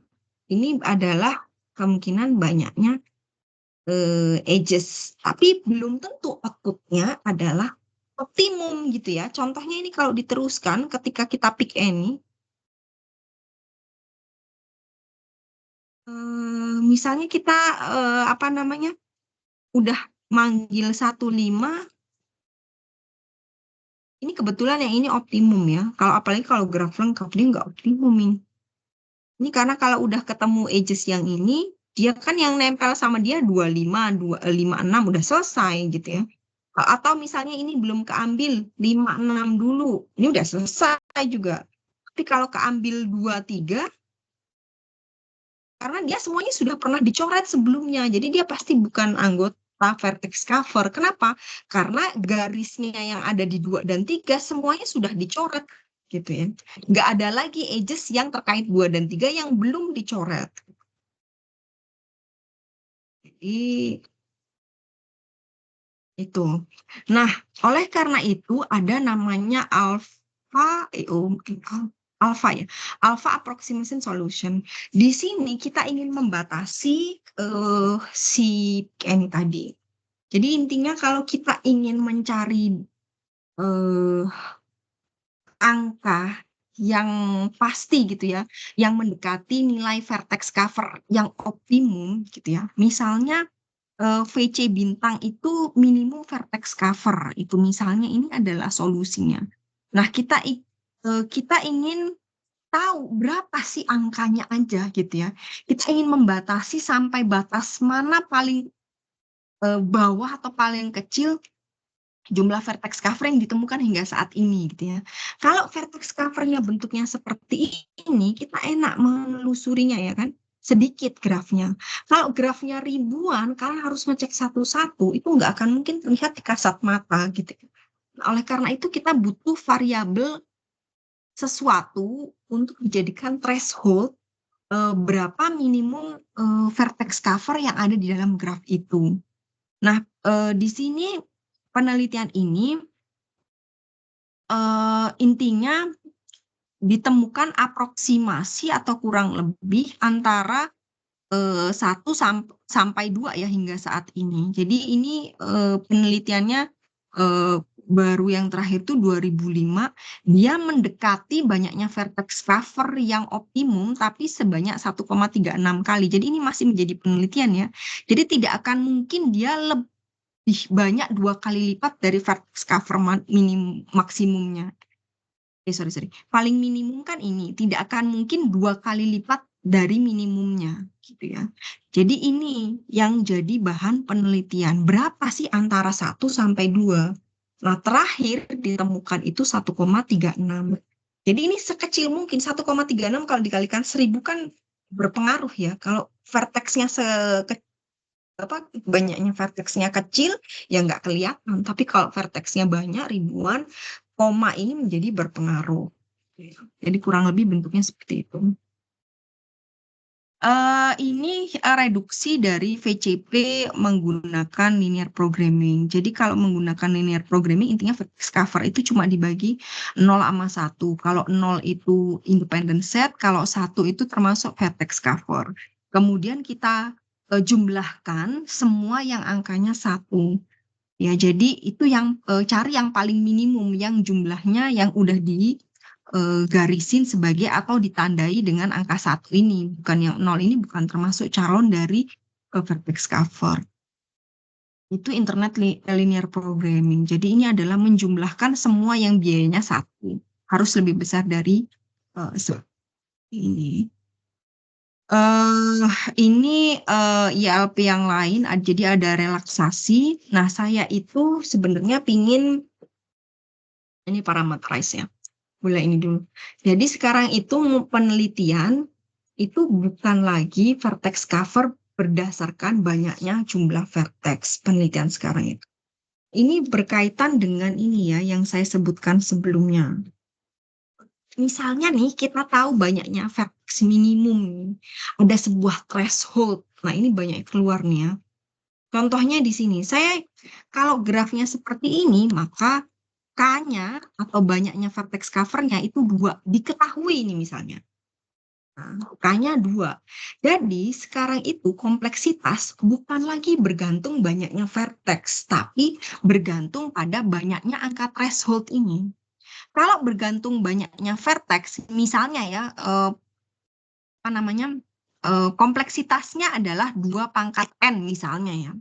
Ini adalah kemungkinan banyaknya edges. Tapi belum tentu outputnya adalah optimum gitu ya. Contohnya ini kalau diteruskan ketika kita pick any, misalnya kita udah manggil 1, 5, ini kebetulan yang ini optimum ya. Kalau apalagi kalau graf lengkap dia nggak optimum ini. Ini karena kalau udah ketemu edges yang ini, dia kan yang nempel sama dia 25, 56 udah selesai gitu ya. Atau misalnya ini belum keambil 5, 6 dulu, ini udah selesai juga. Tapi kalau keambil 2, 3, karena dia semuanya sudah pernah dicoret sebelumnya, jadi dia pasti bukan anggota vertex cover. Kenapa? Karena garisnya yang ada di 2 dan 3 semuanya sudah dicoret gitu ya. Nggak ada lagi edges yang terkait 2 dan 3 yang belum dicoret. Jadi itu. Nah, oleh karena itu ada namanya alpha ya, alpha approximation solution. Di sini kita ingin membatasi si ini tadi. Jadi intinya kalau kita ingin mencari angka yang pasti gitu ya, yang mendekati nilai vertex cover yang optimum gitu ya. Misalnya VC bintang itu minimum vertex cover. Itu misalnya ini adalah solusinya. Nah, kita ingin tahu berapa sih angkanya aja gitu ya. Kita ingin membatasi sampai batas mana paling bawah atau paling kecil jumlah vertex cover yang ditemukan hingga saat ini gitu ya. Kalau vertex covernya bentuknya seperti ini, kita enak menelusurinya ya kan. Sedikit grafnya. Kalau grafnya ribuan, kalian harus ngecek satu-satu, itu nggak akan mungkin terlihat di kasat mata gitu. Nah, oleh karena itu kita butuh variabel sesuatu untuk dijadikan threshold berapa minimum vertex cover yang ada di dalam graf itu. Nah, di sini penelitian ini intinya ditemukan aproksimasi atau kurang lebih antara 1 sampai 2 ya hingga saat ini. Jadi ini penelitiannya baru yang terakhir itu 2005, dia mendekati banyaknya vertex cover yang optimum tapi sebanyak 1,36 kali. Jadi ini masih menjadi penelitian ya. Jadi tidak akan mungkin dia lebih banyak 2 kali lipat dari vertex cover maksimumnya. Sorry. Paling minimum kan ini, tidak akan mungkin 2 kali lipat dari minimumnya, gitu ya. Jadi ini yang jadi bahan penelitian. Berapa sih antara 1 sampai 2? Nah, terakhir ditemukan itu 1,36. Jadi ini sekecil mungkin, 1,36 kalau dikalikan 1000 kan berpengaruh ya. Kalau vertexnya banyaknya vertexnya kecil, ya nggak kelihatan. Tapi kalau vertexnya banyak, ribuan, koma ini menjadi berpengaruh. Jadi kurang lebih bentuknya seperti itu. Ini reduksi dari VCP menggunakan linear programming. Jadi kalau menggunakan linear programming, intinya vertex cover itu cuma dibagi 0 sama 1. Kalau 0 itu independent set, kalau 1 itu termasuk vertex cover. Kemudian kita jumlahkan semua yang angkanya 1. Ya, jadi itu yang cari yang paling minimum, yang jumlahnya yang udah digarisin sebagai atau ditandai dengan angka 1 ini. Bukan yang 0 ini bukan termasuk calon dari vertex cover. Itu internet linear programming. Jadi ini adalah menjumlahkan semua yang biayanya 1. Harus lebih besar dari ini. Ini ILP yang lain, jadi ada relaksasi. Nah, saya itu sebenarnya pingin ini parameterize ya. Mulai ini dulu. Jadi sekarang itu penelitian itu bukan lagi vertex cover berdasarkan banyaknya jumlah vertex penelitian sekarang itu. Ini berkaitan dengan ini ya yang saya sebutkan sebelumnya. Misalnya nih kita tahu banyaknya vertex minimum, ada sebuah threshold. Nah ini banyak keluar nih ya. Contohnya di sini, saya kalau grafnya seperti ini maka K-nya atau banyaknya vertex covernya itu 2, diketahui ini misalnya. Nah, K-nya 2. Jadi sekarang itu kompleksitas bukan lagi bergantung banyaknya vertex, tapi bergantung pada banyaknya angka threshold ini. Kalau bergantung banyaknya vertex, misalnya ya, kompleksitasnya adalah 2 pangkat N misalnya ya.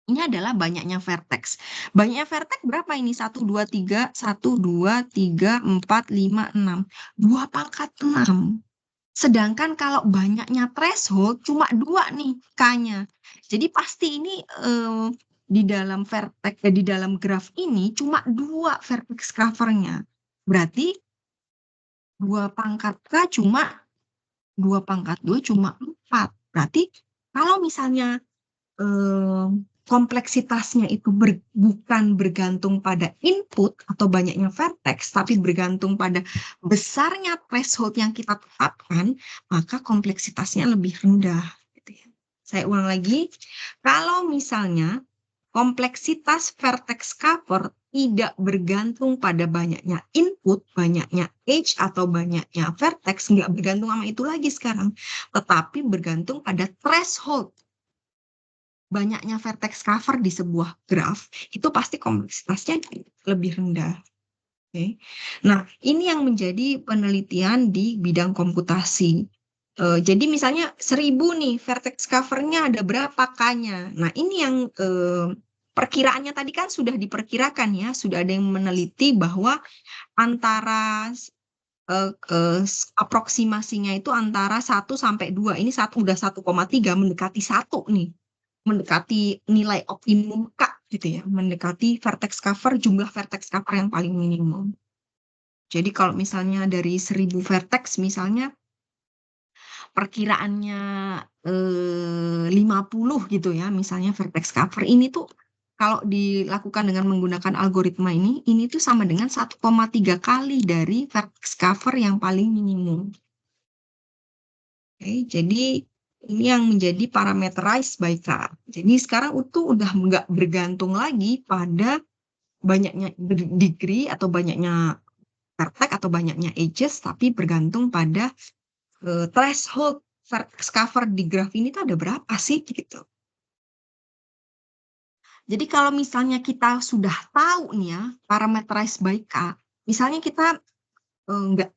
Ini adalah banyaknya vertex. Banyaknya vertex berapa ini? 1, 2, 3, 1, 2, 3, 4, 5, 6. 2 pangkat 6. Sedangkan kalau banyaknya threshold cuma 2 nih K-nya. Jadi pasti ini di dalam vertex, di dalam graf ini cuma 2 vertex covernya. Berarti 2 pangkat K cuma 2 pangkat 2 cuma 4. Berarti kalau misalnya kompleksitasnya itu bukan bergantung pada input atau banyaknya vertex, tapi bergantung pada besarnya threshold yang kita tetapkan, maka kompleksitasnya lebih rendah. Gitu ya. Saya ulang lagi, kalau misalnya kompleksitas vertex cover tidak bergantung pada banyaknya input, banyaknya edge, atau banyaknya vertex, nggak bergantung sama itu lagi sekarang, tetapi bergantung pada threshold banyaknya vertex cover di sebuah graf, itu pasti kompleksitasnya lebih rendah. Oke. Nah, ini yang menjadi penelitian di bidang komputasi. Jadi misalnya 1000 nih, vertex covernya ada berapa K-nya. Nah, ini yang perkiraannya tadi kan sudah diperkirakan ya, sudah ada yang meneliti bahwa antara aproksimasinya itu antara 1 sampai 2. Ini udah 1,3 mendekati 1 nih. Mendekati nilai optimum K gitu ya, mendekati vertex cover, jumlah vertex cover yang paling minimum. Jadi kalau misalnya dari 1000 vertex misalnya perkiraannya 50 gitu ya, misalnya vertex cover ini tuh kalau dilakukan dengan menggunakan algoritma ini tuh sama dengan 1,3 kali dari vertex cover yang paling minimum. Oke, jadi ini yang menjadi parameterized by K. Jadi sekarang itu udah nggak bergantung lagi pada banyaknya degree atau banyaknya vertex atau banyaknya edges, tapi bergantung pada threshold vertex cover di graf ini tuh ada berapa sih gitu. Jadi kalau misalnya kita sudah tahu nih ya parameterized by K, misalnya kita nggak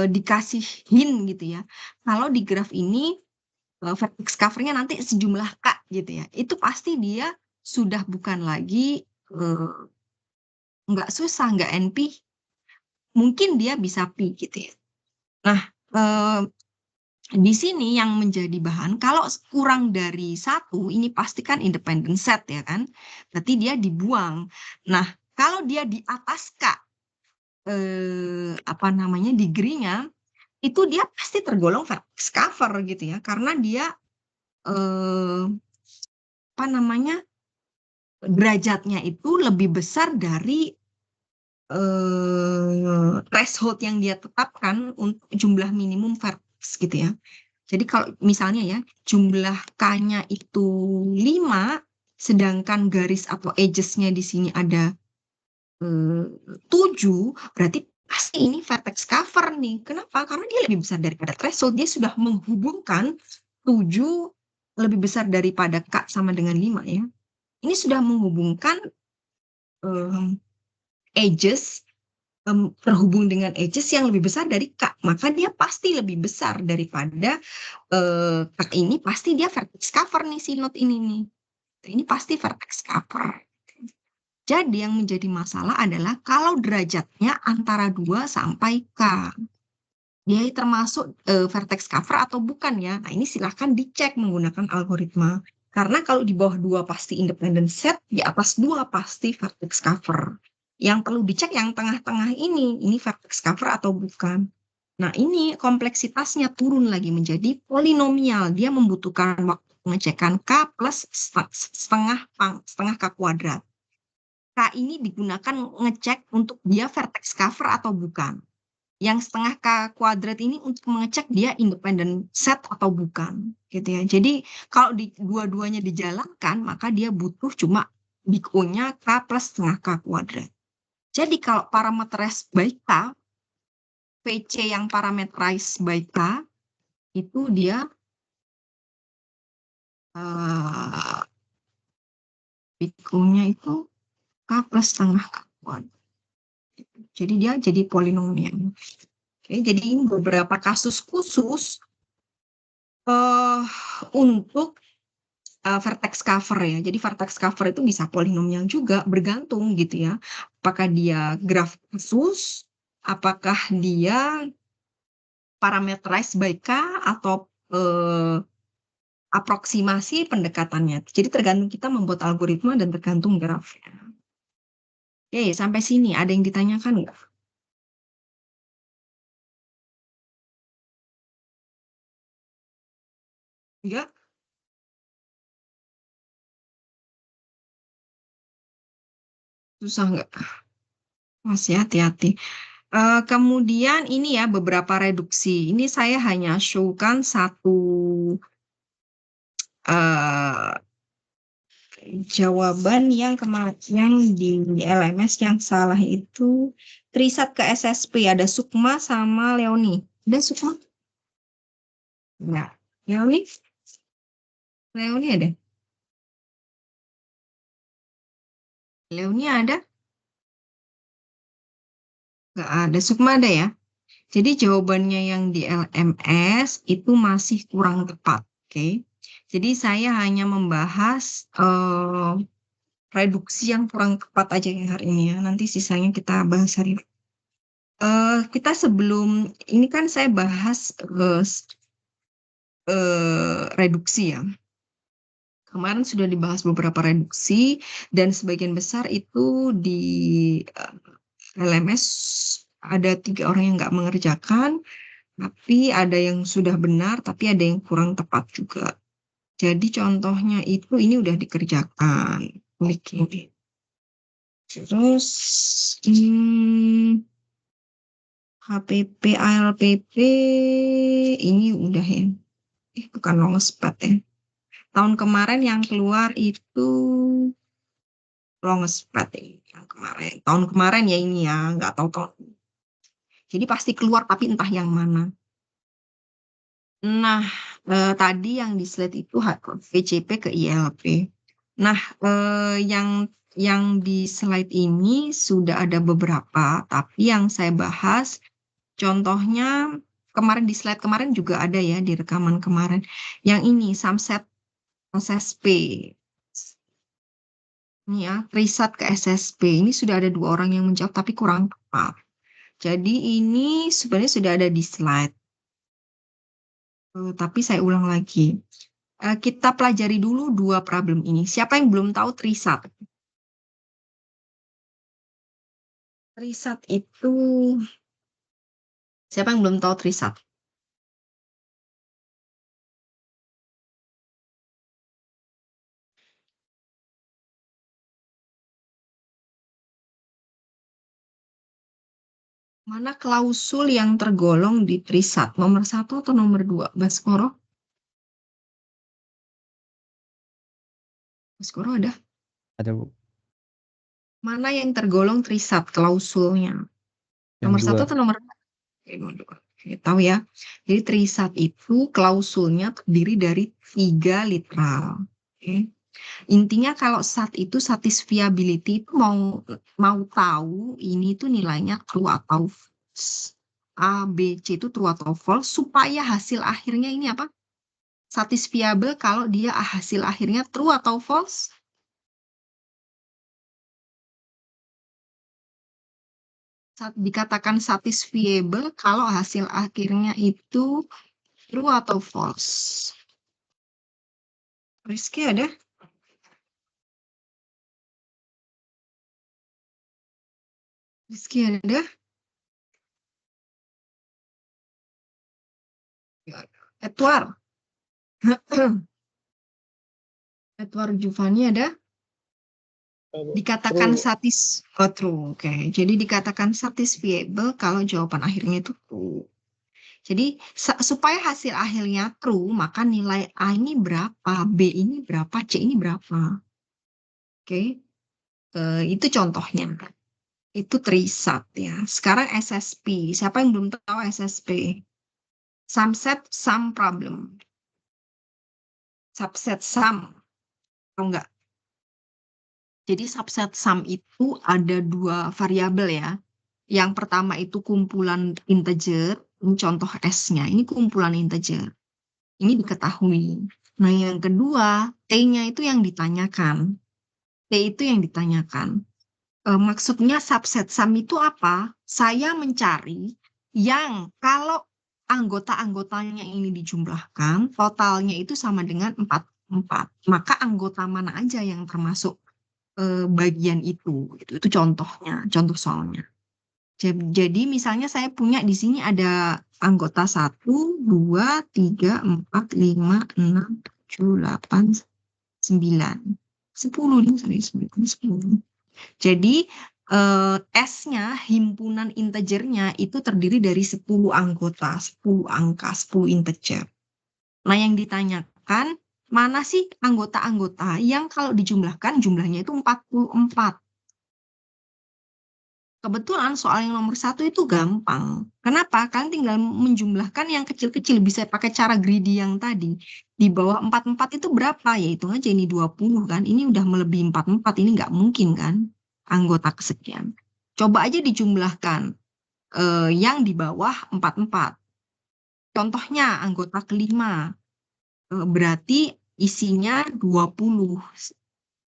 dikasih hint gitu ya, kalau di graf ini vertex covernya nanti sejumlah K gitu ya. Itu pasti dia sudah bukan lagi nggak susah, nggak NP. Mungkin dia bisa P gitu ya. Nah, di sini yang menjadi bahan, kalau kurang dari 1, ini pastikan independent set ya kan. Berarti dia dibuang. Nah, kalau dia di atas K, degree-nya, itu dia pasti tergolong vertex cover gitu ya, karena dia derajatnya itu lebih besar dari threshold yang dia tetapkan untuk jumlah minimum vertex gitu ya. Jadi kalau misalnya ya jumlah K-nya itu 5, sedangkan garis atau edges-nya di sini ada 7, berarti pasti ini vertex cover nih. Kenapa? Karena dia lebih besar daripada threshold. Dia sudah menghubungkan 7 lebih besar daripada K sama dengan 5 ya. Ini sudah menghubungkan edges, terhubung dengan edges yang lebih besar dari K. Maka dia pasti lebih besar daripada K ini. Pasti dia vertex cover nih si node ini nih. Ini pasti vertex cover. Jadi yang menjadi masalah adalah kalau derajatnya antara 2 sampai K. dia termasuk vertex cover atau bukan ya. Nah, ini silahkan dicek menggunakan algoritma. Karena kalau di bawah 2 pasti independent set, di atas 2 pasti vertex cover. Yang perlu dicek yang tengah-tengah ini vertex cover atau bukan. Nah, ini kompleksitasnya turun lagi menjadi polinomial. Dia membutuhkan waktu pengecekan K plus setengah K kuadrat. K ini digunakan ngecek untuk dia vertex cover atau bukan. Yang setengah K kuadrat ini untuk mengecek dia independent set atau bukan. Gitu ya. Jadi kalau dua-duanya dijalankan, maka dia butuh cuma big O-nya K plus setengah K kuadrat. Jadi kalau parameterized by K, VC yang parameterized by K, itu dia big O-nya itu K plus setengah K kuadrat. Jadi dia jadi polinomial. Oke, jadi ini beberapa kasus khusus untuk vertex cover ya. Jadi vertex cover itu bisa polinomial juga, bergantung gitu ya. Apakah dia graf khusus, apakah dia parameterized by K atau aproksimasi pendekatannya. Jadi tergantung kita membuat algoritma dan tergantung grafnya. Oke, sampai sini ada yang ditanyakan nggak? Enggak? Susah nggak? Masih hati-hati. Kemudian ini ya beberapa reduksi. Ini saya hanya show-kan satu jawaban yang kemarin di LMS yang salah itu Trisat ke SSP. Ada Sukma sama Leoni. Ada Sukma? Enggak. Leoni? Leoni ada? Leoni ada? Enggak ada. Sukma ada ya? Jadi jawabannya yang di LMS itu masih kurang tepat. Oke. Jadi saya hanya membahas reduksi yang kurang tepat aja ya hari ini ya. Nanti sisanya kita bahas hari ini. Kita sebelum ini kan saya bahas reduksi ya. Kemarin sudah dibahas beberapa reduksi dan sebagian besar itu di LMS ada 3 orang yang nggak mengerjakan, tapi ada yang sudah benar, tapi ada yang kurang tepat juga. Jadi contohnya itu ini udah dikerjakan. Klik ini. Terus HPP, ALPP ini udah ya. Bukan Longspad ya. Tahun kemarin yang keluar itu Longspad ya. Yang kemarin. Tahun kemarin ya ini ya. Nggak tahu tahun. Jadi pasti keluar tapi entah yang mana. Nah, tadi yang di slide itu VCP ke ILP. Nah, yang di slide ini sudah ada beberapa, tapi yang saya bahas contohnya kemarin di slide kemarin juga ada ya di rekaman kemarin. Yang ini Samset SSP. Ini ya, Trisat ke SSP. Ini sudah ada 2 orang yang menjawab tapi kurang tepat. Jadi ini sebenarnya sudah ada di slide. Tapi saya ulang lagi. Kita pelajari dulu 2 problem ini. Siapa yang belum tahu Trisat? Trisat itu siapa yang belum tahu Trisat? Mana klausul yang tergolong di Trisat? Nomor 1 atau nomor 2? Baskoro? Baskoro ada? Ada, Bu. Mana yang tergolong Trisat klausulnya? Yang Nomor 1 dua. atau nomor 2? Oke, nomor 2. Oke, tahu ya. Jadi Trisat itu klausulnya terdiri dari 3 literal. Oke. Intinya kalau SAT itu satisfiability itu mau tahu ini tuh nilainya true atau false. A, B, C itu true atau false supaya hasil akhirnya ini apa? Satisfiable kalau dia hasil akhirnya true atau false. dikatakan satisfiable kalau hasil akhirnya itu true atau false. Rizky ada? Rizky ada? Edward. Edward Giovanni ada? Dikatakan true. Oke. Jadi dikatakan satisfiable kalau jawaban akhirnya itu true. Jadi supaya hasil akhirnya true, maka nilai A ini berapa, B ini berapa, C ini berapa. Oke. Itu contohnya. Itu trisat ya. Sekarang SSP. Siapa yang belum tahu SSP? Sum set, sum problem. Subset sum. Tahu nggak? Jadi subset sum itu ada dua variabel ya. Yang pertama itu kumpulan integer. Ini contoh S-nya. Ini kumpulan integer. Ini diketahui. Nah yang kedua, T-nya itu yang ditanyakan. T itu yang ditanyakan. Maksudnya subset sum itu apa? Saya mencari yang kalau anggota-anggotanya ini dijumlahkan, totalnya itu sama dengan 4. Maka anggota mana aja yang termasuk bagian itu. Itu contohnya, contoh soalnya. Jadi misalnya saya punya di sini ada anggota 1, 2, 3, 4, 5, 6, 7, 8, 9. 10 nih, sorry, 10. Jadi S-nya, himpunan integernya itu terdiri dari 10 anggota, 10 angka, 10 integer. Nah yang ditanyakan, mana sih anggota-anggota yang kalau dijumlahkan jumlahnya itu 44. Kebetulan soal yang nomor 1 itu gampang. Kenapa? Kalian tinggal menjumlahkan yang kecil-kecil, bisa pakai cara greedy yang tadi. Di bawah 44 itu berapa? Ya hitung aja ini 20 kan. Ini udah melebihi 44, ini nggak mungkin kan. Anggota kesekian. Coba aja dijumlahkan yang di bawah 44. Contohnya anggota kelima. Berarti isinya 20.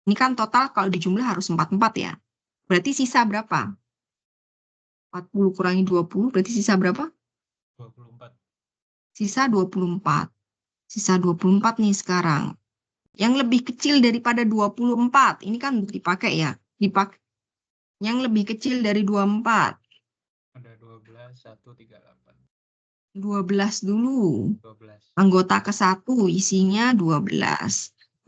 Ini kan total kalau dijumlah harus 44 ya. Berarti sisa berapa? 40 kurangi 20 berarti sisa berapa? 24. Sisa 24. Sisa 24 nih sekarang. Yang lebih kecil daripada 24. Ini kan dipakai ya. Yang lebih kecil dari 24. Ada 12, 138. 12 dulu. 12. Anggota ke-1 isinya 12.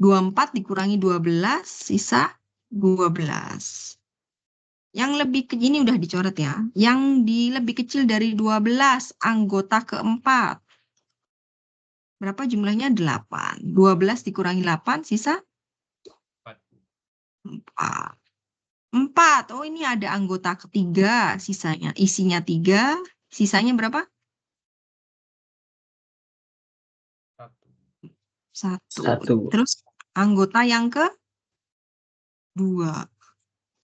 24 dikurangi 12 sisa 12. Yang lebih kecil ini udah dicoret ya. Yang lebih kecil dari 12 anggota ke-4. Berapa jumlahnya? 8. 12 dikurangi 8 sisa 4. 4. Oh ini ada anggota ketiga sisanya. Isinya 3. Sisanya berapa? 1. Terus anggota yang ke-2.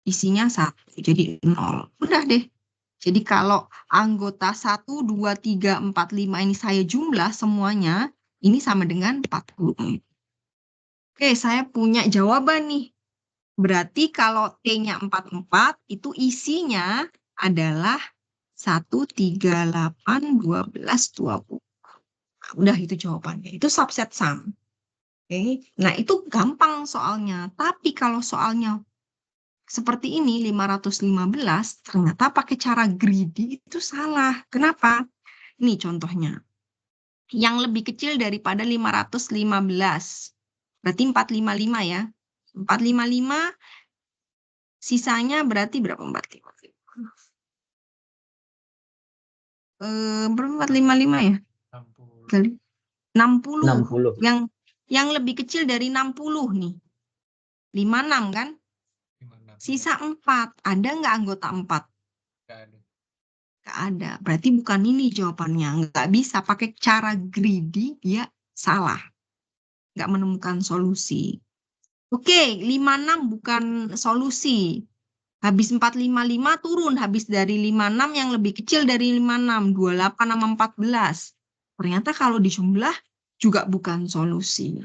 Isinya 1. Jadi 0. Udah deh. Jadi kalau anggota 1, 2, 3, 4, 5 ini saya jumlah semuanya, ini sama dengan 40. Oke, saya punya jawaban nih. Berarti kalau T-nya 44, itu isinya adalah 1, 3, 8, 12, 20. Udah itu jawabannya. Itu subset sum. Oke. Nah, itu gampang soalnya. Tapi kalau soalnya seperti ini, 515, ternyata pakai cara greedy itu salah. Kenapa? Ini contohnya. Yang lebih kecil daripada 515. Berarti 455 ya. 455, sisanya berarti berapa? 455. Berapa 455 ya? 60. 60. Yang lebih kecil dari 60 nih. 56 kan? 56. Sisa 4. Ada nggak anggota 4? Nggak ada. Nggak ada. Berarti bukan ini jawabannya. Nggak bisa pakai cara greedy, dia salah. Nggak menemukan solusi. Oke, 56 bukan solusi. Habis 455 turun. Habis dari 56 yang lebih kecil dari 56. 28 sama 14. Ternyata kalau dijumlah juga bukan solusi.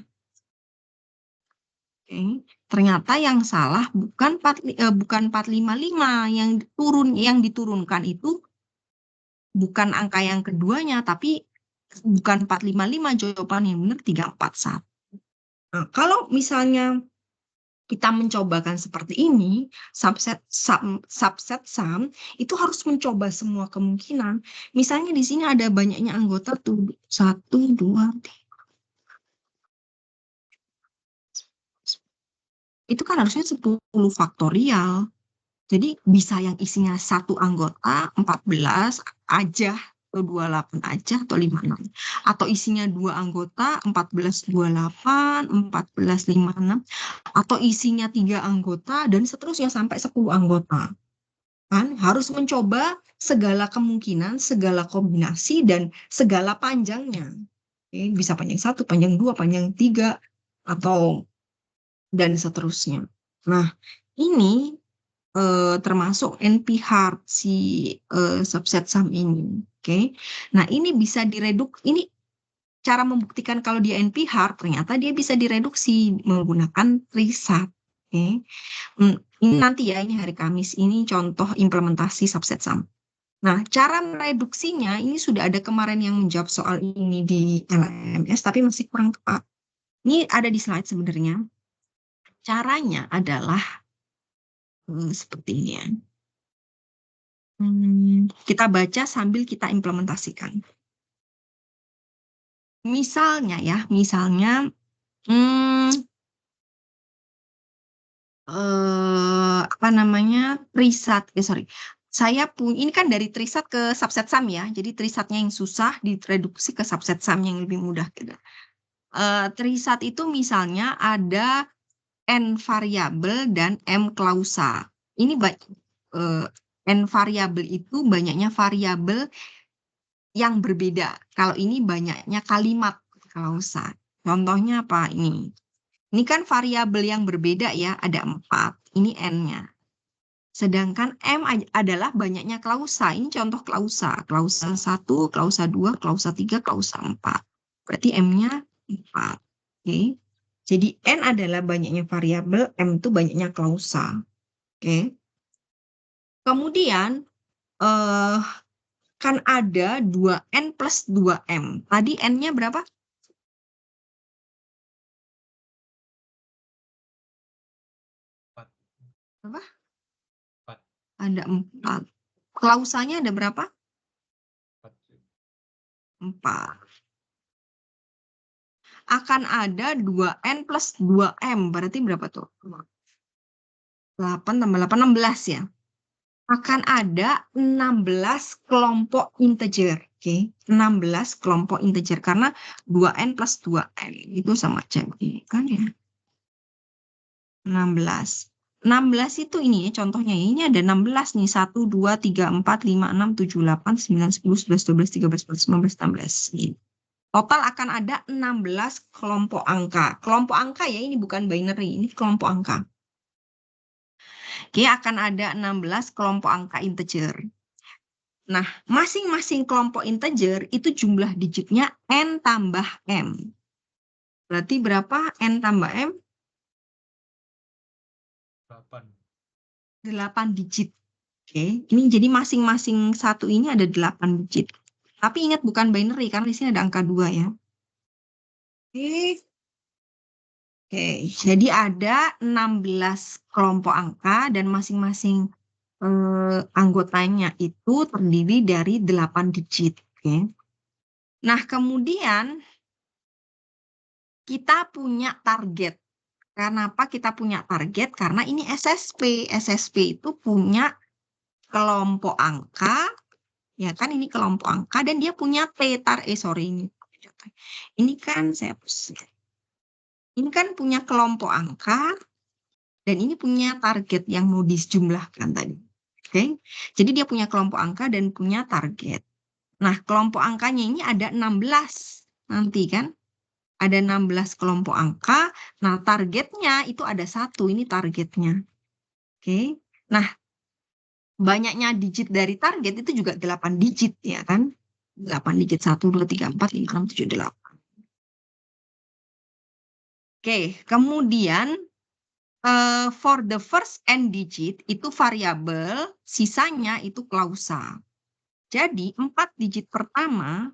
Oke. Ternyata yang salah bukan 455 yang diturunkan itu bukan angka yang keduanya, tapi bukan 455, jawaban yang benar 341. Nah, kalau misalnya kita mencobakan seperti ini, subset sum itu harus mencoba semua kemungkinan. Misalnya di sini ada banyaknya anggota tuh 1, 2, 3. Itu kan harusnya 10 faktorial. Jadi bisa yang isinya satu anggota 14 aja atau 28 aja atau 56. Atau isinya dua anggota 14 28, 14 56 atau isinya 3 anggota dan seterusnya sampai 10 anggota. Kan harus mencoba segala kemungkinan, segala kombinasi dan segala panjangnya. Oke, bisa panjang 1, panjang 2, panjang 3 atau dan seterusnya. Nah, ini termasuk NP-hard si subset sum ini. Oke. Nah, ini bisa ini cara membuktikan kalau dia NP-hard ternyata dia bisa direduksi menggunakan trisat. Oke. Ini nanti ya, ini hari Kamis, ini contoh implementasi subset sum. Nah, cara mereduksinya ini sudah ada kemarin yang menjawab soal ini di LMS tapi masih kurang tepat. Ini ada di slide sebenarnya. Caranya adalah seperti ini ya. Kita baca sambil kita implementasikan. Misalnya ya, apa namanya, trisat, saya punya, ini kan dari trisat ke subset sum ya, jadi trisatnya yang susah direduksi ke subset sum yang lebih mudah gitu. Trisat itu misalnya ada n variabel dan m klausa. Ini n variabel itu banyaknya variabel yang berbeda. Kalau ini banyaknya kalimat klausa. Contohnya apa ini? Ini kan variabel yang berbeda ya, ada 4. Ini n-nya. Sedangkan m adalah banyaknya klausa. Ini contoh klausa. Klausa 1, klausa 2, klausa 3, klausa 4. Berarti m-nya 4. Oke. Jadi n adalah banyaknya variabel, m itu banyaknya klausa. Oke. Kemudian kan ada 2n plus 2m. Tadi n-nya berapa? Berapa? 4. Ada 4. Klausanya ada berapa? 4. Akan ada 2n plus 2m. Berarti berapa tuh? 8 tambah 8, 16 ya. Akan ada 16 kelompok integer. Oke, 16 kelompok integer. Karena 2n plus 2m itu sama aja. Kan ya? 16. 16 itu ini ya, contohnya ya. Ini ada 16 nih. 1, 2, 3, 4, 5, 6, 7, 8, 9, 10, 11, 12, 13, 14, 15, 16. Ini. Total akan ada 16 kelompok angka. Kelompok angka ya, ini bukan binary. Ini kelompok angka. Oke, akan ada 16 kelompok angka integer. Nah, masing-masing kelompok integer itu jumlah digitnya n tambah m. Berarti berapa n tambah m? 8 digit. Oke, ini jadi masing-masing satu ini ada 8 digit. Tapi ingat bukan binary, karena di sini ada angka 2 ya. Oke, jadi ada 16 kelompok angka dan masing-masing anggotanya itu terdiri dari 8 digit. Oke. Nah, kemudian kita punya target. Kenapa kita punya target? Karena ini SSP. SSP itu punya kelompok angka, ya kan, ini kelompok angka dan dia punya ini kan ini kan punya kelompok angka dan ini punya target yang mau dijumlahkan tadi. Oke. Jadi dia punya kelompok angka dan punya target. Nah, kelompok angkanya ini ada 16 nanti kan. Ada 16 kelompok angka. Nah, targetnya itu ada 1. Ini targetnya. Oke. Nah, banyaknya digit dari target itu juga 8 digit ya kan. 8 digit 1, 2, 3, 4, 5, 6, 7, 8. Oke, kemudian For the first n digit itu variabel, sisanya itu klausa. Jadi 4 digit pertama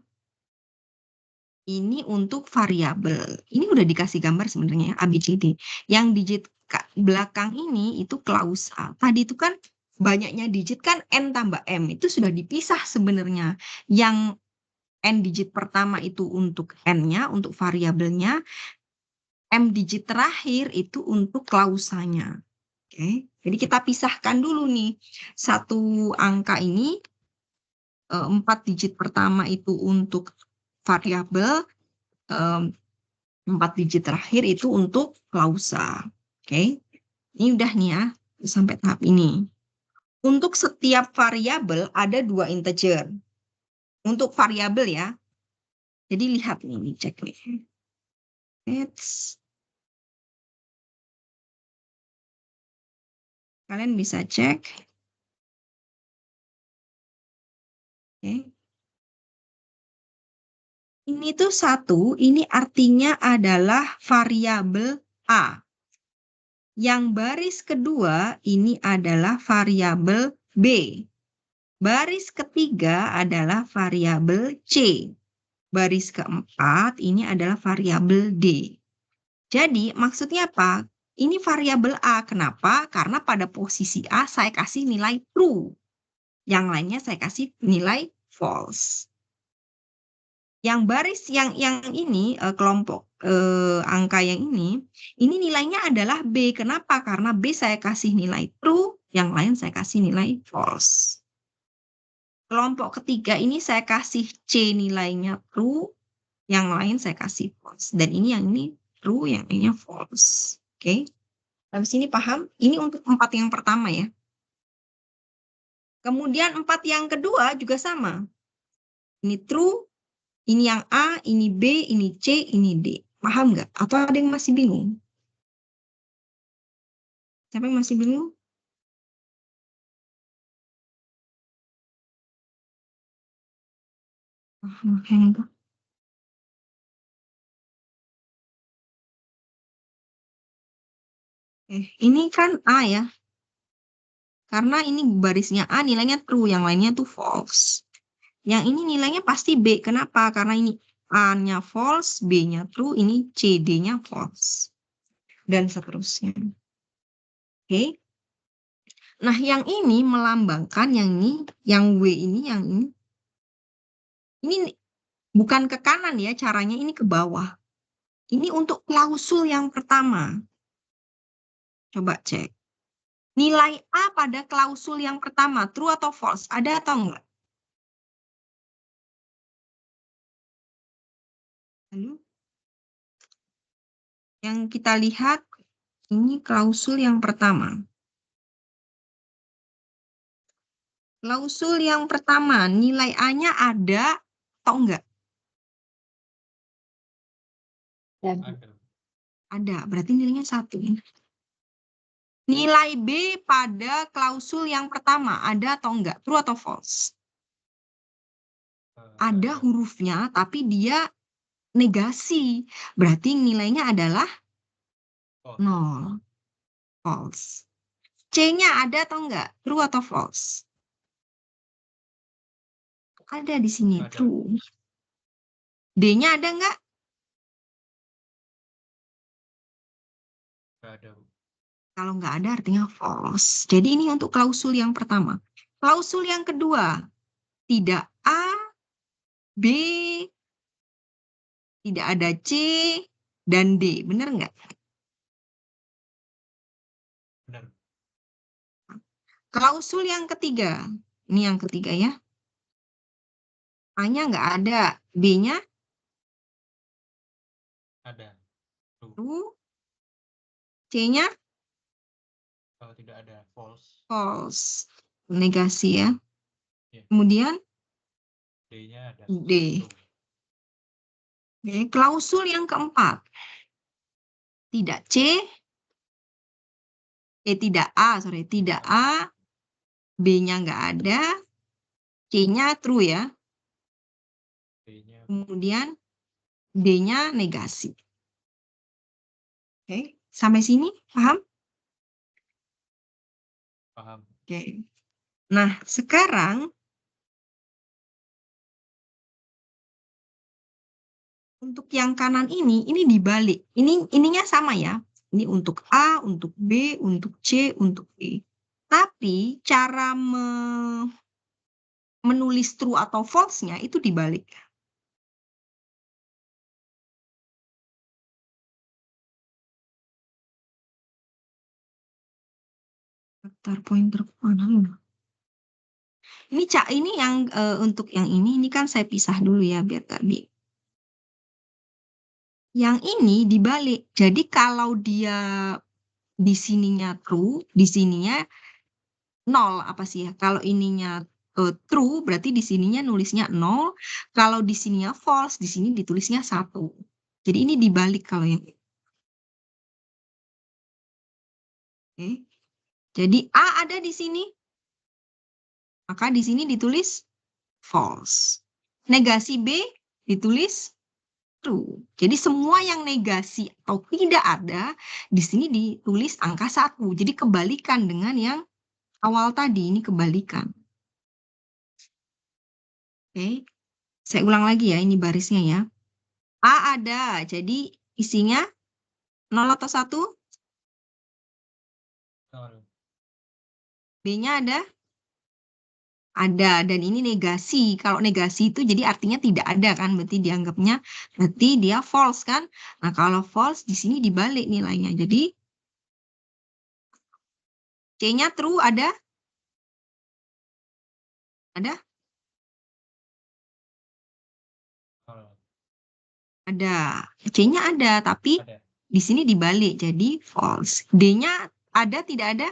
ini untuk variabel. Ini udah dikasih gambar sebenarnya ya, ABCD. Yang digit belakang ini itu klausa. Tadi itu kan banyaknya digit kan n tambah m, itu sudah dipisah sebenarnya. Yang n digit pertama itu untuk n-nya, untuk variabelnya. M digit terakhir itu untuk klausanya. Oke, jadi kita pisahkan dulu nih. Satu angka ini, 4 digit pertama itu untuk variabel, 4 digit terakhir itu untuk klausa. Oke, ini udah nih ya, sampai tahap ini. Untuk setiap variabel ada 2 integer. Untuk variabel ya. Jadi lihat nih, dicek nih. Kalian bisa cek. Oke. Ini tuh 1, ini artinya adalah variabel A. Yang baris kedua ini adalah variabel B. Baris ketiga adalah variabel C. Baris keempat ini adalah variabel D. Jadi maksudnya apa? Ini variabel A. Kenapa? Karena pada posisi A saya kasih nilai true. Yang lainnya saya kasih nilai false. Yang baris yang ini kelompok angka yang ini nilainya adalah B. Kenapa? Karena B saya kasih nilai true, yang lain saya kasih nilai false. Kelompok ketiga ini saya kasih C nilainya true, yang lain saya kasih false. Dan ini yang ini true, yang lainnya false. Oke. Habis ini paham? Ini untuk 4 yang pertama ya. Kemudian 4 yang kedua juga sama. Ini true, ini yang A, ini B, ini C, ini D. Paham nggak? Atau ada yang masih bingung? Siapa yang masih bingung? Enggak. Ini kan A ya. Karena ini barisnya A nilainya true, yang lainnya tuh false. Yang ini nilainya pasti B. Kenapa? Karena ini A-nya false, B-nya true, ini C, D-nya false. Dan seterusnya. Oke. Nah, yang ini melambangkan yang ini, yang W ini, yang ini. Ini bukan ke kanan ya, caranya ini ke bawah. Ini untuk klausul yang pertama. Coba cek. Nilai A pada klausul yang pertama, true atau false? Ada atau enggak? Lalu, yang kita lihat, ini klausul yang pertama. Klausul yang pertama, nilai A-nya ada atau enggak? Ada, berarti nilainya 1. Nilai B pada klausul yang pertama, ada atau enggak? True atau false? Ada hurufnya, tapi dia negasi. Berarti nilainya adalah 0. False. C-nya ada atau enggak? True atau false? Ada di sini, Ada. true. D-nya ada enggak? Ada. Kalau nggak ada artinya false. Jadi ini untuk klausul yang pertama. Klausul yang kedua, tidak A, B, tidak ada C, dan D. Benar nggak? Benar. Klausul yang ketiga. Ini yang ketiga ya. A-nya nggak ada. B-nya? Ada. True. C-nya? Kalau tidak ada false. False. Negasi ya. Ya. Kemudian? D-nya ada. D. Oke, klausul yang keempat. Tidak C. Tidak A, sorry. Tidak A. B-nya nggak ada. C-nya true ya. D-nya Kemudian D-nya negasi. Oke, sampai sini paham? Paham. Oke. Nah, sekarang untuk yang kanan ini dibalik. Ininya sama ya. Ini untuk A, untuk B, untuk C, untuk E. Tapi cara menulis true atau false-nya itu dibalik. Vektor pointer mana? Ini yang untuk yang ini kan saya pisah dulu ya biar gak bingung. Yang ini dibalik. Jadi kalau dia di sininya true, di sininya 0 apa sih ya? Kalau ininya true berarti di sininya nulisnya 0, kalau di sininya false di sini ditulisnya 1. Jadi ini dibalik kalau yang ini. Oke. Jadi A ada di sini. Maka di sini ditulis false. Negasi B ditulis true. Jadi semua yang negasi atau tidak ada di sini ditulis angka 1. Jadi kebalikan dengan yang awal tadi, ini kebalikan. Oke. Saya ulang lagi ya, ini barisnya ya. A ada, jadi isinya 0 atau 1? 0. B-nya ada? Ada, dan ini negasi. Kalau negasi itu jadi artinya tidak ada kan, berarti dianggapnya, berarti dia false kan. Nah kalau false di sini dibalik nilainya. Jadi C-nya true ada? Ada? 0. Ada. C-nya ada, tapi Ada. di sini dibalik, jadi false. D-nya ada, tidak ada?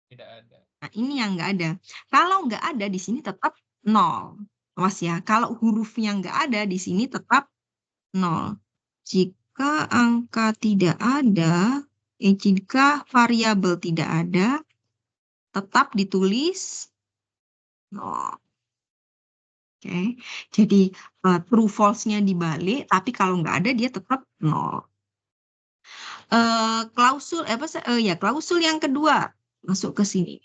Tidak ada. Nah, ini yang nggak ada. Kalau nggak ada di sini tetap 0. Awas ya, kalau hurufnya nggak ada di sini tetap 0. Jika angka tidak ada, jika variabel tidak ada, tetap ditulis 0. Oke, jadi true false-nya dibalik, tapi kalau nggak ada dia tetap 0. Klausul yang kedua masuk ke sini.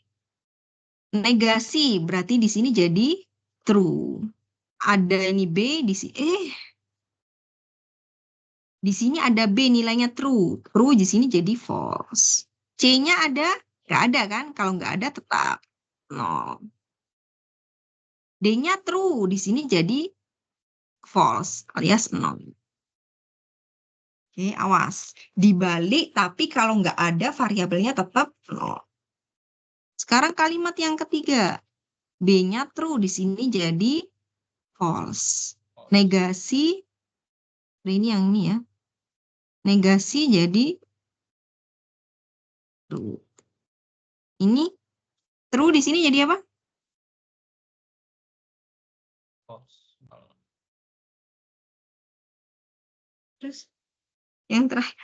Negasi berarti di sini jadi true. Ada ini B di sini. Di sini ada B nilainya true. True di sini jadi false. C-nya ada? Nggak ada kan? Kalau nggak ada tetap 0. D-nya true. Di sini jadi false alias 0. Oke, awas. Dibalik, tapi kalau nggak ada variabelnya tetap 0. Sekarang kalimat yang ketiga. B-nya true, di sini jadi false. Negasi, ini yang ini ya. Negasi jadi true. Ini true di sini jadi apa? False. Terus yang terakhir.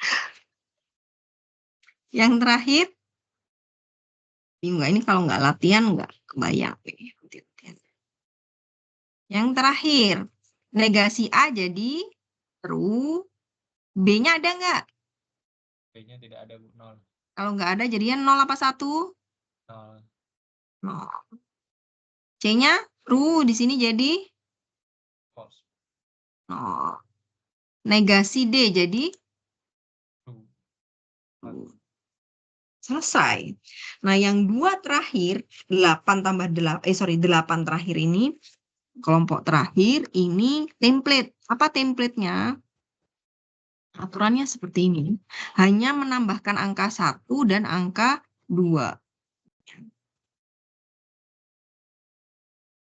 Yang terakhir. Bingung ini kalau nggak latihan nggak kebayang. Yang terakhir. Negasi A jadi true. B-nya ada nggak? B-nya tidak ada, Bu. 0. Kalau nggak ada jadinya 0 apa 1? 0. 0. C-nya true di sini jadi False. 0. Negasi D jadi True. true. Selesai. Nah, yang dua terakhir, 8 tambah 8 terakhir ini, kelompok terakhir ini template. Apa template-nya? Aturannya seperti ini. Hanya menambahkan angka 1 dan angka 2.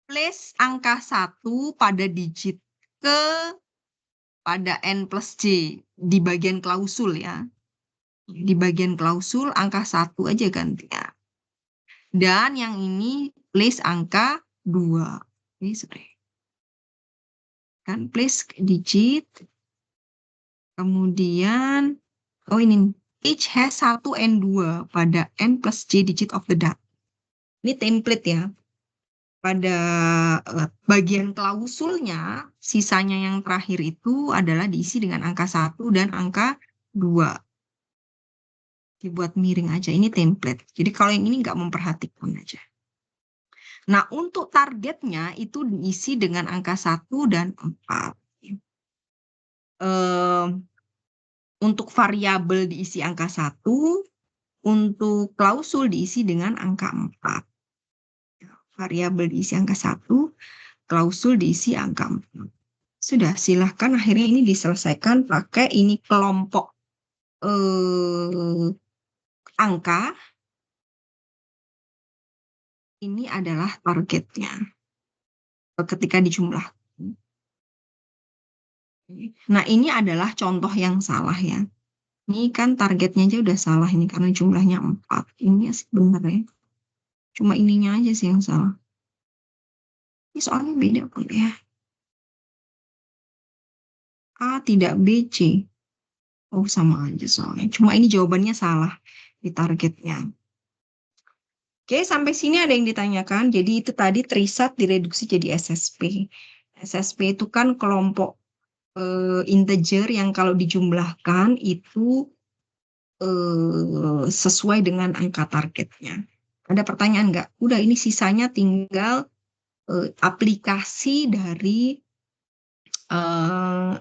Place angka 1 pada digit pada N plus J di bagian klausul ya. Di bagian klausul angka 1 aja gantinya. Dan yang ini place angka 2. Ini sebenarnya. Kan place digit. Kemudian, ini each has 1 and 2 pada N plus J digit of the data. Ini template ya. Pada bagian klausulnya, sisanya yang terakhir itu adalah diisi dengan angka 1 dan angka 2. Dibuat miring aja. Ini template. Jadi kalau yang ini nggak memperhatikan aja. Nah, untuk targetnya itu diisi dengan angka 1 dan 4. Untuk variabel diisi angka 1, untuk klausul diisi dengan angka 4. Variabel diisi angka 1, klausul diisi angka 4. Sudah, silahkan akhirnya ini diselesaikan pakai ini kelompok angka. Ini adalah targetnya ketika dijumlah. Nah, ini adalah contoh yang salah ya. Ini kan targetnya aja udah salah ini karena jumlahnya 4. Ini sih benar ya. Cuma ininya aja sih yang salah. Ini soalnya beda pun ya. A tidak B, C. Oh, sama aja soalnya. Cuma ini jawabannya salah di targetnya. Oke, sampai sini ada yang ditanyakan. Jadi itu tadi Trisat direduksi jadi SSP. SSP itu kan kelompok integer yang kalau dijumlahkan itu sesuai dengan angka targetnya. Ada pertanyaan nggak? Udah ini sisanya tinggal aplikasi dari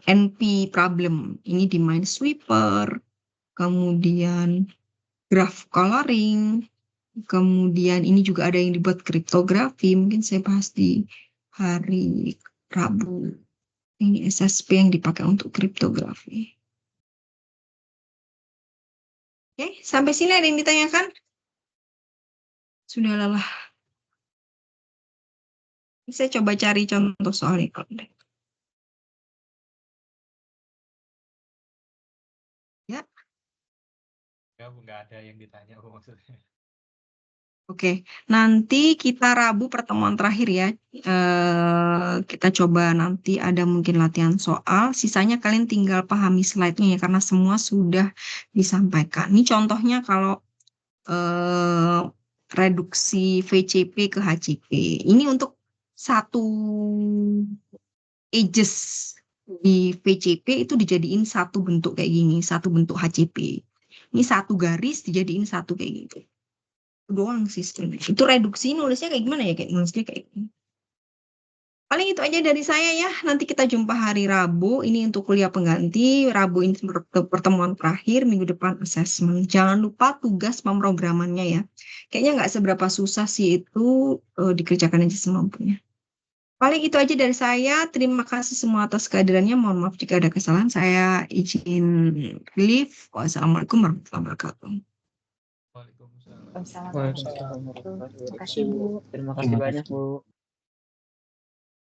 NP problem. Ini di Minesweeper, kemudian graph coloring, kemudian ini juga ada yang dibuat kriptografi. Mungkin saya bahas di hari Rabu. Ini SSP yang dipakai untuk kriptografi. Oke, sampai sini ada yang ditanyakan? Sudah lelah. Saya coba cari contoh soal ini. Ya. Ya, Bu, nggak ada yang ditanya, Bu, maksudnya. Oke, nanti kita Rabu pertemuan terakhir ya. Kita coba nanti ada mungkin latihan soal. Sisanya kalian tinggal pahami slide-nya ya karena semua sudah disampaikan. Ini contohnya kalau reduksi VCP ke HCP. Ini untuk satu edges di VCP itu dijadiin satu bentuk kayak gini, satu bentuk HCP. Ini satu garis dijadiin satu kayak gitu. Doang sistem. Itu reduksi nulisnya kayak gimana ya? Kayak nulisnya kayak gini. Paling itu aja dari saya ya. Nanti kita jumpa hari Rabu. Ini untuk kuliah pengganti. Rabu ini pertemuan terakhir. Minggu depan assessment. Jangan lupa tugas pemrogramannya ya. Kayaknya nggak seberapa susah sih itu. Dikerjakan aja semampunya. Paling itu aja dari saya. Terima kasih semua atas kehadirannya. Mohon maaf jika ada kesalahan. Saya izin leave. Wassalamualaikum warahmatullahi wabarakatuh. Waalaikumsalam. Waalaikumsalam warahmatullahi Terima kasih, Bu. wabarakatuh. Terima kasih banyak, Bu.